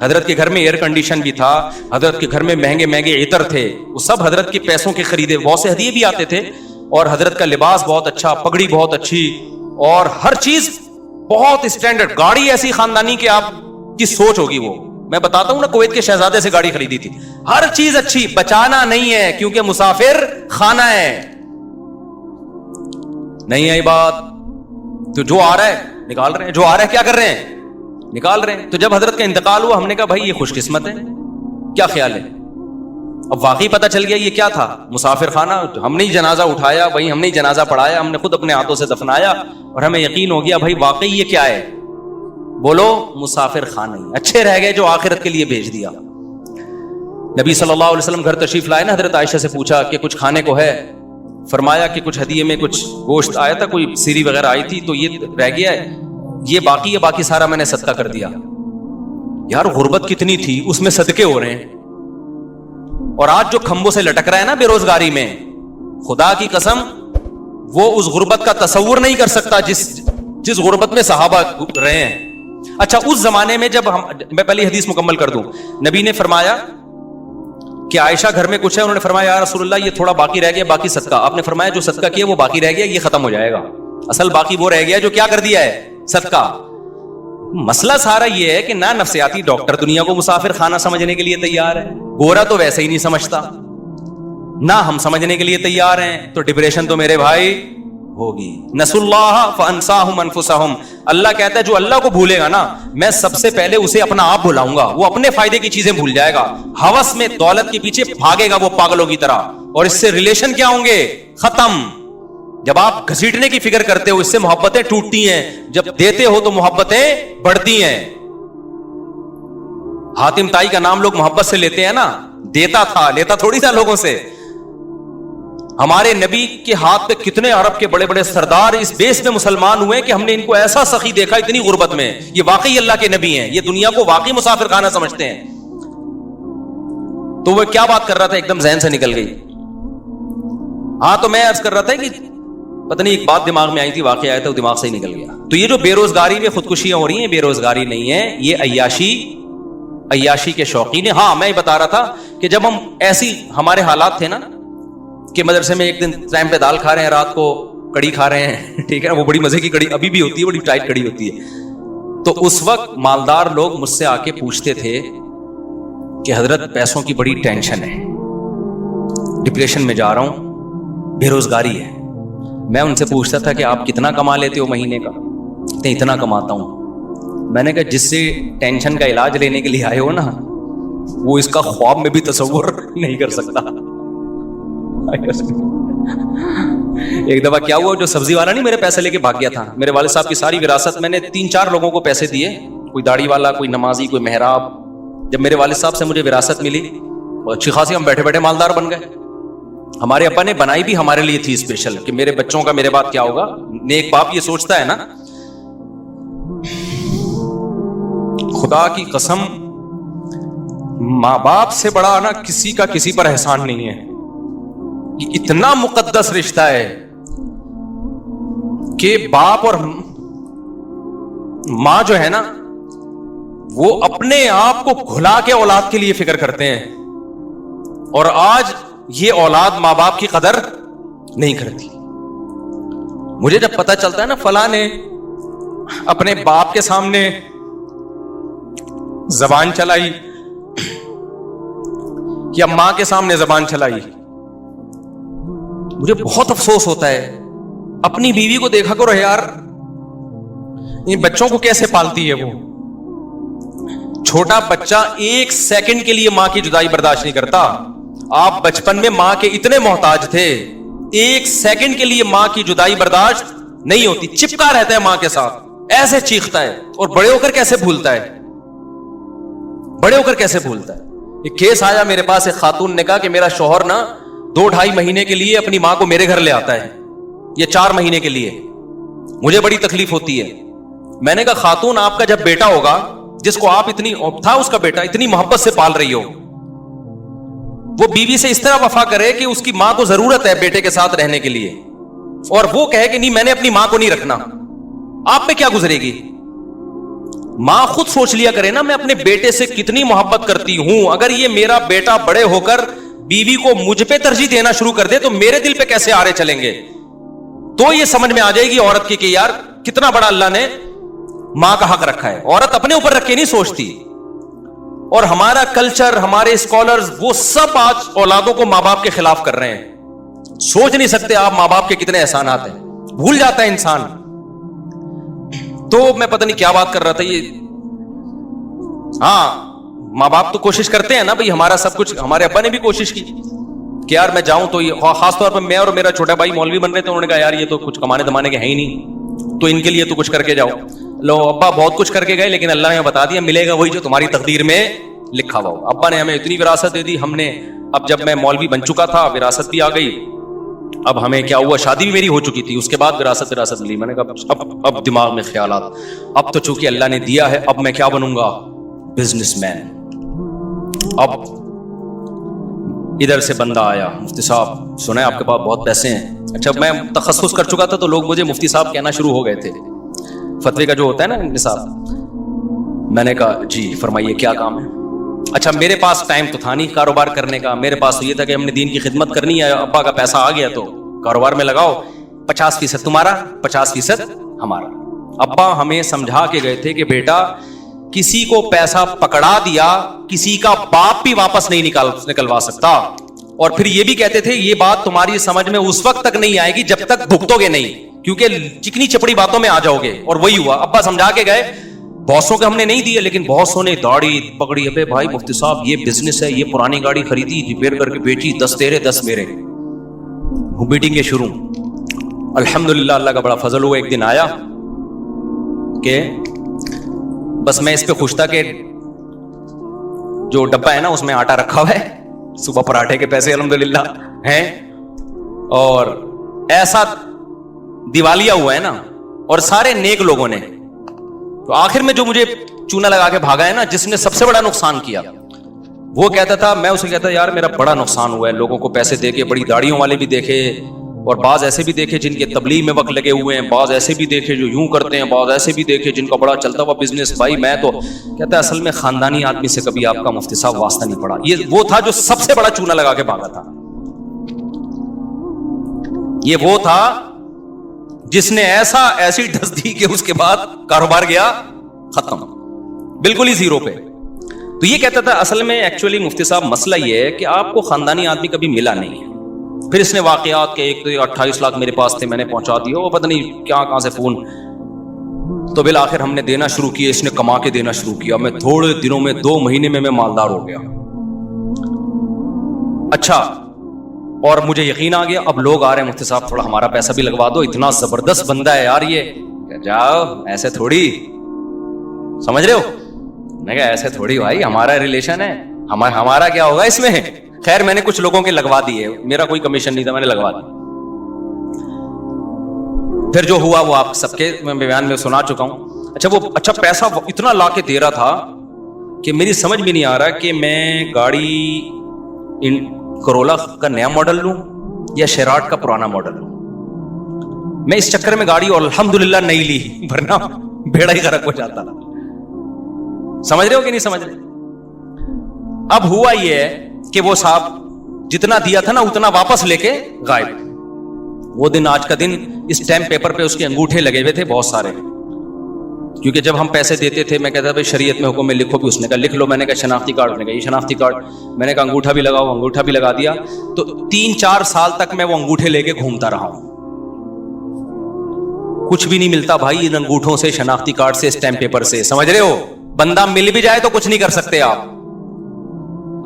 حضرت کے گھر میں ایئر کنڈیشن بھی تھا, حضرت کے گھر میں مہنگے مہنگے عطر تھے, وہ سب حضرت کے پیسوں کے خریدے. بہت سے ہدیے بھی آتے تھے, اور حضرت کا لباس بہت اچھا, پگڑی بہت اچھی, اور ہر چیز بہت اسٹینڈرڈ. گاڑی ایسی خاندانی کہ آپ کی سوچ ہوگی. وہ میں بتاتا ہوں نا, کویت کے شہزادے سے گاڑی خریدی تھی. ہر چیز اچھی. بچانا نہیں ہے کیونکہ مسافر خانہ ہے. نہیں ہے یہ بات. تو جو آ رہا ہے نکال رہے ہیں, جو آ رہا ہے کیا کر رہے ہیں, نکال رہے ہیں. تو جب حضرت کا انتقال ہوا ہم نے کہا بھائی یہ خوش قسمت ہے. کیا خیال ہے؟ اب واقعی پتہ چل گیا یہ کیا تھا, مسافر خانہ. ہم نے جنازہ اٹھایا, وہی ہم نے جنازہ پڑھایا, ہم نے خود اپنے ہاتھوں سے دفنایا, اور ہمیں یقین ہو گیا بھائی واقعی یہ کیا ہے. بولو مسافر خانہ ہی. اچھے رہ گئے جو آخرت کے لیے بھیج دیا. نبی صلی اللہ علیہ وسلم گھر تشریف لائے نا, حضرت عائشہ سے پوچھا کہ کچھ کھانے کو ہے. فرمایا کہ کچھ ہدیے میں کچھ گوشت آیا تھا, کوئی سیری وغیرہ آئی تھی, تو یہ رہ گیا ہے, یہ باقی ہے, باقی سارا میں نے صدقہ کر دیا. یار غربت کتنی تھی, اس میں صدقے ہو رہے ہیں. اور آج جو کھمبوں سے لٹک رہا ہے نا بے روزگاری میں, خدا کی قسم وہ اس غربت کا تصور نہیں کر سکتا جس غربت میں صحابہ رہے ہیں. اچھا اس زمانے میں جب میں پہلی حدیث مکمل کر دوں, نبی نے فرمایا کہ عائشہ گھر میں کچھ ہے, انہوں نے فرمایا یا رسول اللہ یہ تھوڑا باقی رہ گیا, باقی صدقہ. آپ نے فرمایا جو صدقہ کیا وہ باقی رہ گیا, یہ ختم ہو جائے گا. اصل باقی وہ رہ گیا جو کیا کر دیا ہے, صدقہ. مسئلہ سارا یہ ہے کہ نہ نفسیاتی ڈاکٹر دنیا کو مسافر خانہ سمجھنے کے لیے تیار ہے, گورا تو ویسے ہی نہیں سمجھتا, نہ ہم سمجھنے کے لیے تیار ہیں, تو ڈپریشن تو میرے بھائی ہوگی. نسوا اللہ فانساہم انفسہم. اللہ کہتا ہے جو اللہ کو بھولے گا نا, میں سب سے پہلے اسے اپنا آپ بھلاؤں گا. وہ اپنے فائدے کی چیزیں بھول جائے گا, ہوس میں دولت کے پیچھے بھاگے گا وہ پاگلوں کی طرح, اور اس سے ریلیشن کیا ہوں گے, ختم. جب آپ گھسیٹنے کی فکر کرتے ہو اس سے محبتیں ٹوٹتی ہیں, جب دیتے ہو تو محبتیں بڑھتی ہیں. حاتم تائی کا نام لوگ محبت سے لیتے ہیں نا, دیتا تھا, لیتا تھوڑی تھا لوگوں سے. ہمارے نبی کے ہاتھ پہ کتنے عرب کے بڑے بڑے سردار اس بیس میں مسلمان ہوئے کہ ہم نے ان کو ایسا سخی دیکھا اتنی غربت میں. یہ واقعی اللہ کے نبی ہیں, یہ دنیا کو واقعی مسافر خانہ سمجھتے ہیں. تو وہ کیا بات کر رہا تھا, ایک دم ذہن سے نکل گئی. ہاں تو میں عرض کر رہا تھا کہ پتہ نہیں ایک بات دماغ میں آئی تھی, واقعہ آیا تھا, وہ دماغ سے ہی نکل گیا. تو یہ جو بے روزگاری میں خودکشیاں ہو رہی ہیں، بے روزگاری نہیں ہے، یہ عیاشی کے شوقین ہیں. ہاں میں بتا رہا تھا کہ جب ہم ایسی ہمارے حالات تھے نا کہ مدرسے میں ایک دن ٹائم پہ دال کھا رہے ہیں، رات کو کڑی کھا رہے ہیں، ٹھیک ہے، وہ بڑی مزے کی کڑی ابھی بھی ہوتی ہے، بڑی ٹائٹ کڑی ہوتی ہے. تو اس وقت مالدار لوگ مجھ سے آ کے پوچھتے تھے کہ حضرت پیسوں کی بڑی ٹینشن ہے، ڈپریشن میں جا رہا ہوں، بے روزگاری ہے. میں ان سے پوچھتا تھا کہ آپ کتنا کما لیتے ہو مہینے کا؟ اتنا کماتا ہوں. میں نے کہا جس سے ٹینشن کا علاج لینے کے لیے آئے ہو نا، وہ اس کا خواب میں بھی تصور نہیں کر سکتا. ایک دفعہ کیا ہوا، جو سبزی والا نہیں میرے پیسے لے کے بھاگ گیا تھا، میرے والد صاحب کی ساری وراثت میں نے 3-4 لوگوں کو پیسے دیے، کوئی داڑھی والا، کوئی نمازی، کوئی محراب. جب میرے والد صاحب سے مجھے وراثت ملی اور اچھی خاصی ہم بیٹھے بیٹھے مالدار بن گئے. ہمارے ابا نے بنائی بھی ہمارے لیے تھی اسپیشل کہ میرے بچوں کا میرے بعد کیا ہوگا. نیک باپ یہ سوچتا ہے نا. خدا کی قسم ماں باپ سے بڑا نا کسی کا کسی پر احسان نہیں ہے. یہ اتنا مقدس رشتہ ہے کہ باپ اور ماں جو ہے نا وہ اپنے آپ کو گھلا کے اولاد کے لیے فکر کرتے ہیں، اور آج یہ اولاد ماں باپ کی قدر نہیں کرتی. مجھے جب پتہ چلتا ہے نا فلاں نے اپنے باپ کے سامنے زبان چلائی یا ماں کے سامنے زبان چلائی، مجھے بہت افسوس ہوتا ہے. اپنی بیوی کو دیکھا کرو یار، ان بچوں کو کیسے پالتی ہے وہ. چھوٹا بچہ 1 سیکنڈ کے لیے ماں کی جدائی برداشت نہیں کرتا. آپ بچپن میں ماں کے اتنے محتاج تھے، 1 سیکنڈ کے لیے ماں کی جدائی برداشت نہیں ہوتی، چپکا رہتا ہے ماں کے ساتھ، ایسے چیختا ہے. اور بڑے ہو کر کیسے بھولتا ہے، بڑے ہو کر کیسے بھولتا ہے. ایک کیس آیا میرے پاس، ایک خاتون نے کہا کہ میرا شوہر نا 2-2.5 مہینے کے لیے اپنی ماں کو میرے گھر لے آتا ہے، یہ 4 مہینے کے لیے، مجھے بڑی تکلیف ہوتی ہے. میں نے کہا خاتون آپ کا جب بیٹا ہوگا جس کو آپ اتنی تھا اس کا بیٹا اتنی محبت سے پال رہی ہو، وہ بیوی سے اس طرح وفا کرے کہ اس کی ماں کو ضرورت ہے بیٹے کے ساتھ رہنے کے لیے، اور وہ کہے کہ نہیں میں نے اپنی ماں کو نہیں رکھنا، آپ پہ کیا گزرے گی؟ ماں خود سوچ لیا کرے نا میں اپنے بیٹے سے کتنی محبت کرتی ہوں. اگر یہ میرا بیٹا بڑے ہو کر بیوی کو مجھ پہ ترجیح دینا شروع کر دے تو میرے دل پہ کیسے آرے چلیں گے. تو یہ سمجھ میں آ جائے گی عورت کی کہ یار کتنا بڑا اللہ نے ماں کا حق رکھا ہے. عورت اپنے اوپر رکھ کے نہیں سوچتی. اور ہمارا کلچر، ہمارے اسکالرز، وہ سب آج اولادوں کو ماں باپ کے خلاف کر رہے ہیں. سوچ نہیں سکتے آپ ماں باپ کے کتنے احسانات ہیں، بھول جاتا ہے انسان. تو میں پتہ نہیں کیا بات کر رہا تھا. یہ ہاں ماں باپ تو کوشش کرتے ہیں نا بھائی، ہمارا سب کچھ. ہمارے ابا نے بھی کوشش کی کہ یار میں جاؤں تو یہ، خاص طور پر میں اور میرا چھوٹا بھائی مولوی بن رہے تھے، انہوں نے کہا یار یہ تو کچھ کمانے دمانے کے ہیں ہی نہیں، تو ان کے لیے تو کچھ کر کے جاؤ. لو ابا بہت کچھ کر کے گئے، لیکن اللہ نے بتا دیا ملے گا وہی جو تمہاری تقدیر میں لکھا ہوا ہو. ابا نے ہمیں اتنی وراثت دے دی. ہم نے اب جب میں مولوی بن چکا تھا وراثت بھی آ گئی. اب ہمیں کیا ہوا، شادی بھی میری ہو چکی تھی، اس کے بعد وراثت ملی. میں نے کہا اب دماغ میں خیالات، اب تو چونکہ اللہ نے دیا ہے اب میں کیا بنوں گا، بزنس مین. اب ادھر سے بندہ آیا، مفتی صاحب سنا ہے آپ کے پاس بہت پیسے ہیں. اچھا میں تخصص کر چکا تھا تو لوگ مجھے مفتی صاحب کہنا شروع ہو گئے تھے، فتوی کا جو ہوتا ہے نا نصاب. میں نے کہا جی فرمائیے کیا کام ہے. اچھا میرے پاس ٹائم تو تھا نہیں کاروبار کرنے کا، میرے پاس تو یہ تھا کہ ہم نے دین کی خدمت کرنی ہے. ابا کا پیسہ آ گیا تو کاروبار میں لگاؤ، 50% تمہارا 50% ہمارا. ابا ہمیں سمجھا کے گئے تھے کہ بیٹا کسی کو پیسہ پکڑا دیا کسی کا باپ بھی واپس نہیں نکلوا سکتا. اور پھر یہ بھی کہتے تھے یہ بات تمہاری سمجھ میں اس وقت تک نہیں آئے گی جب تک بھگتو گے نہیں، کیونکہ چکنی چپڑی باتوں میں آ جاؤ گے. اور وہی ہوا. ابا سمجھا کے گئے، بہتوں کے ہم نے نہیں دیے، لیکن بہتوں نے داڑھی پکڑی. ابے بھائی مفتی صاحب یہ بزنس ہے، یہ پرانی گاڑی خریدی ریپیئر کر کے بیچی، 10 تیرے 10 میرے، میٹنگ شروع. الحمدللہ اللہ کا بڑا فضل ہوا. ایک دن آیا کہ بس میں اس پہ خوش تھا کہ جو ڈبہ ہے نا اس میں آٹا رکھا ہوا ہے، صبح پراٹھے کے پیسے الحمدللہ ہیں، اور ایسا دیوالیہ ہوا ہے نا، اور سارے نیک لوگوں نے. تو آخر میں جو مجھے چونا لگا کے بھاگا ہے نا، جس نے سب سے بڑا نقصان کیا، وہ کہتا تھا، میں اسے کہتا یار میرا بڑا نقصان ہوا ہے، لوگوں کو پیسے دے کے، بڑی داڑھیوں والے بھی دیکھے، اور بعض ایسے بھی دیکھے جن کے تبلیغ میں وقت لگے ہوئے ہیں, بعض ایسے بھی دیکھے جو یوں کرتے ہیں, بعض ایسے بھی دیکھے جن کا بڑا چلتا ہوا بزنس. بھائی میں تو کہتا ہے اصل میں خاندانی آدمی سے کبھی آپ کا مفتی صاحب واسطہ نہیں پڑا. یہ وہ تھا جو سب سے بڑا چونا لگا کے بھاگا تھا. یہ وہ تھا جس نے ایسی ڈس دی کہ اس کے بعد کاروبار گیا ختم, بالکل ہی زیرو پہ. تو یہ کہتا تھا اصل میں ایکچولی مفتی صاحب مسئلہ یہ ہے کہ آپ کو خاندانی آدمی کبھی ملا نہیں ہے. پھر اس نے واقعات کے 28 لاکھ میرے پاس تھے, میں نے پہنچا دیا, وہ پتہ نہیں کہاں سے فون. تو بالآخر ہم نے دینا شروع کیا, اس نے کما کے دینا شروع کیا. میں تھوڑے دنوں میں 2 مہینے میں مالدار ہو گیا. اچھا, اور مجھے یقین آ گیا اب لوگ آ رہے ہیں مفتی صاحب تھوڑا ہمارا پیسہ بھی لگوا دو, اتنا زبردست بندہ ہے یار یہ. جاؤ ایسے تھوڑی, سمجھ رہے ہو. میں کہا ایسے تھوڑی بھائی, ہمارا ریلیشن ہے, ہمارا کیا ہوگا اس میں. خیر میں نے کچھ لوگوں کے لگوا دیے, میرا کوئی کمیشن نہیں تھا, میں نے لگوا دی. پھر جو ہوا وہ آپ سب کے میں بیان میں سنا چکا ہوں. اچھا پیسہ اتنا لا کے دے رہا تھا کہ میری سمجھ بھی نہیں آ رہا کہ میں گاڑی کرولا کا نیا ماڈل لوں یا شیراٹ کا پرانا ماڈل لوں. میں اس چکر میں گاڑی اور الحمدللہ نہیں لی, ورنہ بیڑا ہی غرق ہو جاتا. سمجھ رہے ہو کہ نہیں سمجھ رہے. اب ہوا یہ ہے کہ وہ صاحب جتنا دیا تھا نا اتنا واپس لے کے غائب. وہ دن آج کا دن اس اسٹیمپ پیپر پہ اس کے انگوٹھے لگے ہوئے تھے بہت سارے, کیونکہ جب ہم پیسے دیتے تھے میں کہتا بھائی شریعت میں حکم میں لکھو بھی. اس نے کہا لکھ لو. میں نے کہا شناختی کارڈ, نے کہا یہ شناختی کارڈ. میں نے کہا انگوٹھا بھی لگاؤ, انگوٹھا بھی لگا دیا. تو 3-4 سال تک میں وہ انگوٹھے لے کے گھومتا رہا ہوں. کچھ بھی نہیں ملتا بھائی ان انگوٹھوں سے, شناختی کارڈ سے, اسٹیمپ پیپر سے. سمجھ رہے ہو, بندہ مل بھی جائے تو کچھ نہیں کر سکتے آپ.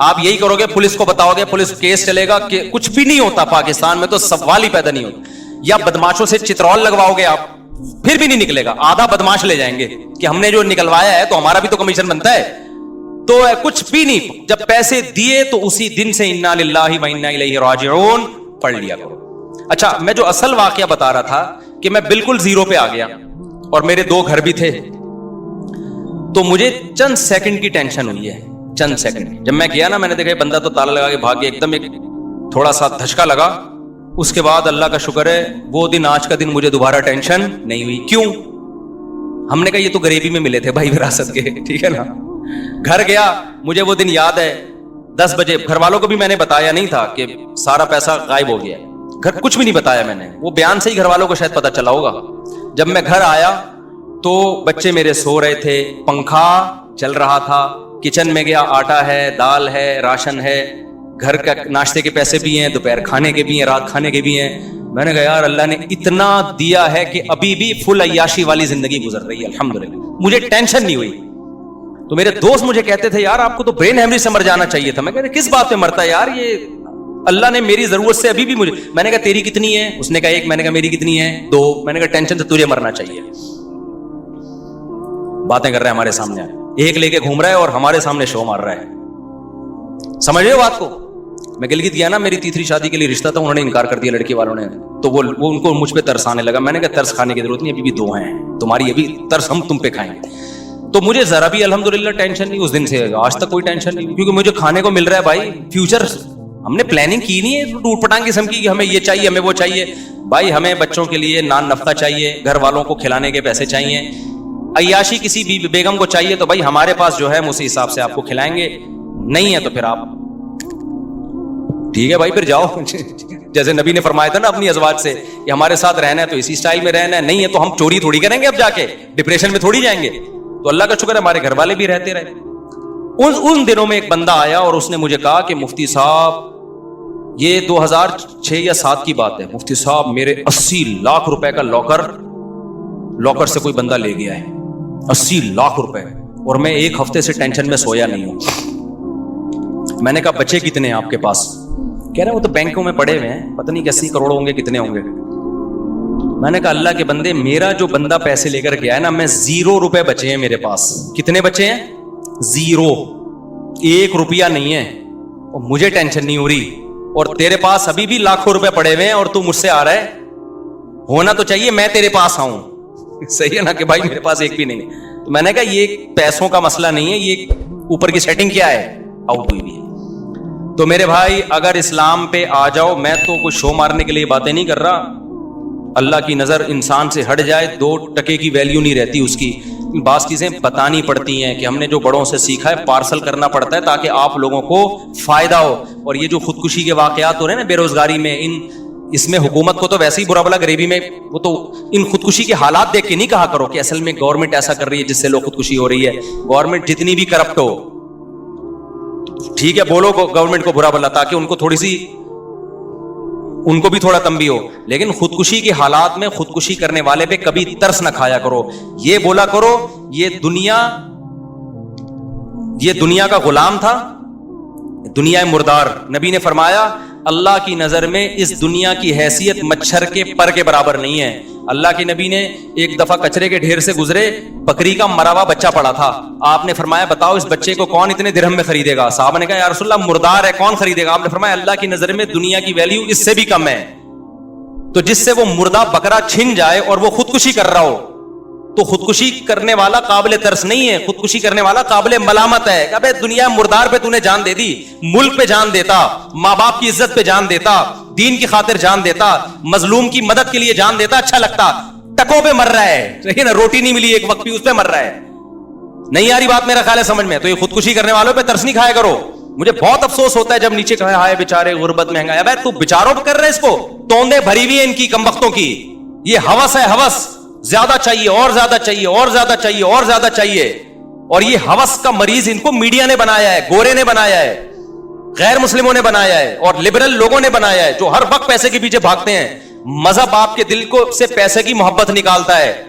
آپ یہی کرو گے پولیس کو بتاؤ گے, پولیس کیس چلے گا, کہ کچھ بھی نہیں ہوتا پاکستان میں, تو سوال ہی پیدا نہیں ہوتا. یا بدماشوں سے چترول لگواؤ گے آپ, پھر بھی نہیں نکلے گا. آدھا بدماش لے جائیں گے کہ ہم نے جو نکلوایا ہے تو ہمارا بھی تو کمیشن بنتا ہے. تو کچھ بھی نہیں. جب پیسے دیے تو اسی دن سے انا للہ و انا الیہ راجعون پڑھ لیا کرو. اچھا, میں جو اصل واقعہ بتا رہا تھا کہ میں بالکل زیرو پہ آ گیا اور میرے 2 گھر بھی تھے. تو مجھے چند سیکنڈ کی ٹینشن ہوئی ہے, چند سیکنڈ. جب میں گیا نا, میں نے دیکھا بندہ تو تالا لگا کے بھاگ گیا, ایک دم ایک تھوڑا سا دھچکا لگا. اس کے بعد اللہ کا شکر ہے وہ دن آج کا دن مجھے دوبارہ ٹینشن نہیں ہوئی. کیوں؟ ہم نے کہا یہ تو غریبی میں ملے تھے بھائی وراثت کے, ٹھیک ہے نا. گھر گیا, مجھے وہ دن یاد ہے 10 بجے. گھر والوں کو بھی میں نے بتایا نہیں تھا کہ سارا پیسہ غائب ہو گیا. گھر کچھ بھی نہیں بتایا میں نے, وہ بیان سے ہی گھر والوں کو شاید پتا چلا ہوگا. جب میں گھر آیا تو بچے میرے سو رہے تھے, پنکھا چل رہا تھا. کچن میں گیا, آٹا ہے, دال ہے, راشن ہے, گھر کا ناشتے کے پیسے بھی ہیں, دوپہر کھانے کے بھی ہیں, رات کھانے کے بھی ہیں. میں نے کہا یار اللہ نے اتنا دیا ہے کہ ابھی بھی فل عیاشی والی زندگی گزر رہی ہے الحمدللہ, مجھے ٹینشن نہیں ہوئی. تو میرے دوست مجھے کہتے تھے یار آپ کو تو برین ہیمریج سے مر جانا چاہیے تھا. میں کہتے کس بات پہ مرتا ہے یار, یہ اللہ نے میری ضرورت سے ابھی بھی مجھے. میں نے کہا تیری کتنی ہے؟ اس نے کہا 1. میں نے کہا میری کتنی ہے؟ 2. میں نے کہا ٹینشن سے تجھے مرنا چاہیے. باتیں کر رہے ہیں ہمارے سامنے, 1 لے کے گھوم رہا ہے اور ہمارے سامنے شو مار رہا ہے. سمجھ رہے ہو بات کو. میں گلگت گیا نا, میری تیسری شادی کے لیے رشتہ تھا, انہوں نے انکار کر دیا لڑکی والوں نے. تو وہ ان کو مجھ پہ ترس آنے لگا. میں نے کہا ترس کھانے کی ضرورت نہیں, ابھی بھی 2 ہیں تمہاری, ابھی ترس ہم تم پہ کھائیں گے. تو مجھے ذرا بھی الحمدللہ ٹینشن نہیں. اس دن سے آج تک کوئی ٹینشن نہیں, کیونکہ مجھے کھانے کو مل رہا ہے بھائی. فیوچر ہم نے پلاننگ کی نہیں ہے ٹوٹ پٹانگ قسم کی کہ ہمیں یہ چاہیے ہمیں وہ چاہیے. بھائی ہمیں بچوں کے لیے نان نفقہ چاہیے, گھر والوں کو کھلانے کے پیسے چاہیے. عیاشی کسی بھی بیگم کو چاہیے تو بھائی ہمارے پاس جو ہے ہم اسی حساب سے آپ کو کھلائیں گے. نہیں ہے تو پھر آپ ٹھیک ہے بھائی پھر جاؤ. جیسے نبی نے فرمایا تھا نا اپنی ازواج سے کہ ہمارے ساتھ رہنا ہے تو اسی سٹائل میں رہنا ہے, نہیں ہے تو ہم چوری تھوڑی کریں گے, اب جا کے ڈپریشن میں تھوڑی جائیں گے. تو اللہ کا شکر ہے ہمارے گھر والے بھی رہتے رہے. ان دنوں میں ایک بندہ آیا اور اس نے مجھے کہا کہ مفتی صاحب, یہ 2006 یا 7 کی بات ہے, مفتی صاحب میرے 80 لاکھ روپے کا لاکر سے کوئی بندہ لے گیا ہے. 80 لاکھ روپے, اور میں 1 ہفتے سے ٹینشن میں سویا نہیں ہوں. میں نے کہا بچے کتنے ہیں آپ کے پاس؟ کہہ رہے ہیں وہ تو بینکوں میں پڑے ہوئے ہیں, پتہ نہیں 80 کروڑ ہوں گے, کتنے ہوں گے. میں نے کہا اللہ کے بندے, میرا جو بندہ پیسے لے کر گیا ہے نا, میں 0 روپے بچے ہیں میرے پاس. کتنے بچے ہیں؟ 0, 1 روپیہ نہیں ہے. اور مجھے ٹینشن نہیں ہو رہی, اور تیرے پاس ابھی بھی لاکھوں روپے پڑے ہوئے ہیں, اور تو مجھ سے آ رہا ہے. ہونا تو چاہیے میں تیرے پاس آؤں, صحیح ہے نا, کہ بھائی میرے پاس ایک بھی نہیں ہے. تو میں نے کہا یہ پیسوں کا مسئلہ نہیں ہے, یہ اوپر کی سیٹنگ کیا ہے, آؤٹ ہوئی بھی ہے. تو میرے بھائی اگر اسلام پہ آ جاؤ, میں تو کوئی شو مارنے کے لیے باتیں نہیں کر رہا, اللہ کی نظر انسان سے ہٹ جائے 2% کی ویلیو نہیں رہتی اس کی. بعض چیزیں بتانی پڑتی ہیں کہ ہم نے جو بڑوں سے سیکھا ہے پارسل کرنا پڑتا ہے تاکہ آپ لوگوں کو فائدہ ہو. اور یہ جو خودکشی کے واقعات ہو رہے ہیں نا بے روزگاری میں, اس میں حکومت کو تو ویسے ہی برا بلا, غریبی میں وہ تو ان خودکشی کے حالات دیکھ کے نہیں کہا کرو کہ اصل میں گورنمنٹ ایسا کر رہی ہے جس سے لوگ خودکشی ہو رہی ہے. گورنمنٹ جتنی بھی کرپٹ ہو ٹھیک ہے, بولو گورنمنٹ کو برا بلا تاکہ ان کو تھوڑی سی, ان کو بھی تھوڑا تنبیہ ہو, لیکن خودکشی کے حالات میں خودکشی کرنے والے پہ کبھی ترس نہ کھایا کرو. یہ بولا کرو یہ دنیا کا غلام تھا, دنیا مردار. نبی نے فرمایا اللہ کی نظر میں اس دنیا کی حیثیت مچھر کے پر کے برابر نہیں ہے. اللہ کے نبی نے ایک دفعہ کچرے کے ڈھیر سے گزرے, بکری کا مرا ہوا بچہ پڑا تھا. آپ نے فرمایا بتاؤ اس بچے کو کون اتنے درہم میں خریدے گا؟ صحابہ نے کہا یا رسول اللہ مردار ہے کون خریدے گا؟ آپ نے فرمایا اللہ کی نظر میں دنیا کی ویلیو اس سے بھی کم ہے. تو جس سے وہ مردہ بکرا چھن جائے اور وہ خودکشی کر رہا ہو تو خودکشی کرنے والا قابل ترس نہیں ہے, خودکشی کرنے والا قابل ملامت ہے. ابے دنیا مردار پہ تو نے جان دے دی, ملک پہ جان دیتا, ماں باپ کی عزت پہ جان دیتا, دین کی خاطر جان دیتا, مظلوم کی مدد کے لیے جان دیتا, اچھا لگتا. ٹکوں پہ مر رہا ہے, لیکن روٹی نہیں ملی ایک وقت بھی, اس پہ مر رہا ہے. نہیں آ رہی بات میرا خیال ہے سمجھ میں؟ تو یہ خودکشی کرنے والوں پہ ترس نہیں کھایا کرو. مجھے بہت افسوس ہوتا ہے جب نیچے کہے ہائے بیچارے غربت مہنگائی. ابے تو بیچاروں پہ کر رہے اس کو, توندے بھری ہوئی ہیں ان کی کمبختوں کی. یہ ہوس ہے, ہوس زیادہ چاہیے اور زیادہ چاہیے اور زیادہ چاہیے اور زیادہ چاہیے. اور یہ ہوس کا مریض ان کو میڈیا نے بنایا ہے, گورے نے بنایا ہے, غیر مسلموں نے بنایا ہے, اور لبرل لوگوں نے بنایا ہے جو ہر وقت پیسے کے پیچھے بھاگتے ہیں. مذہب آپ کے دل کو سے پیسے کی محبت نکالتا ہے.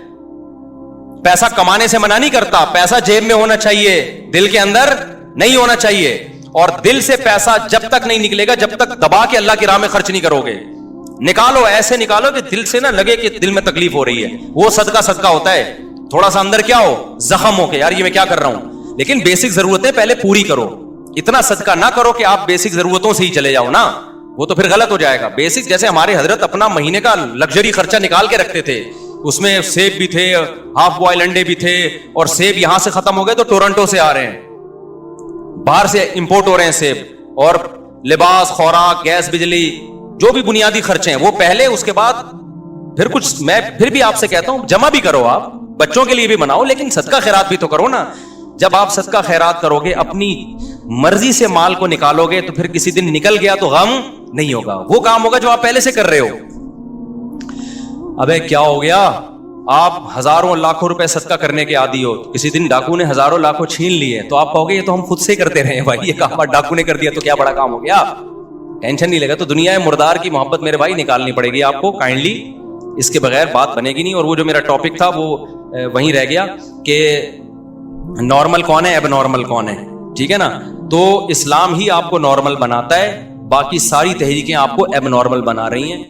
پیسہ کمانے سے منع نہیں کرتا, پیسہ جیب میں ہونا چاہیے, دل کے اندر نہیں ہونا چاہیے. اور دل سے پیسہ جب تک نہیں نکلے گا جب تک دبا کے اللہ کی راہ میں خرچ نہیں کرو گے. نکالو, ایسے نکالو کہ دل سے نہ لگے کہ دل میں تکلیف ہو رہی ہے. وہ صدقہ ہوتا ہے, تھوڑا سا اندر کیا ہو زخم ہو کے یار یہ میں کیا کر رہا ہوں. لیکن بیسک ضرورتیں پہلے پوری کرو. اتنا صدقہ نہ کرو کہ آپ بیسک ضرورتوں سے ہی چلے جاؤ نا, وہ تو پھر غلط ہو جائے گا. بیسک جیسے ہمارے حضرت اپنا مہینے کا لگژری خرچہ نکال کے رکھتے تھے, اس میں سیب بھی تھے, ہاف بوائل انڈے بھی تھے, اور سیب یہاں سے ختم ہو گئے تو ٹورنٹو سے آ رہے ہیں, باہر سے امپورٹ ہو رہے ہیں سیب. اور لباس, خوراک, گیس, بجلی, جو بھی بنیادی خرچے ہیں وہ پہلے, اس کے بعد پھر کچھ. میں پھر بھی آپ سے کہتا ہوں جمع بھی کرو, آپ بچوں کے لیے بھی بناؤ, لیکن صدقہ خیرات بھی تو کرو نا. جب آپ صدقہ خیرات کرو گے, اپنی مرضی سے مال کو نکالو گے, تو پھر کسی دن نکل گیا تو غم نہیں ہوگا. وہ کام ہوگا جو آپ پہلے سے کر رہے ہو. ابے کیا ہو گیا, آپ ہزاروں لاکھوں روپے صدقہ کرنے کے عادی ہو, کسی دن ڈاکو نے ہزاروں لاکھوں چھین لیے تو آپ کہو گے یہ تو ہم خود سے کرتے رہے بھائی, یہ کام ڈاکو نے کر دیا تو کیا بڑا کام ہو گیا, ٹینشن نہیں لگا. تو دنیا مردار کی محبت میرے بھائی نکالنی پڑے گی آپ کو کائنڈلی, اس کے بغیر بات بنے گی نہیں. اور وہ جو میرا ٹاپک تھا وہ وہیں رہ گیا کہ نارمل کون ہے, ایب نارمل کون ہے, ٹھیک ہے نا. تو اسلام ہی آپ کو نارمل بناتا ہے, باقی ساری تحریکیں آپ کو ایب نارمل بنا رہی ہیں.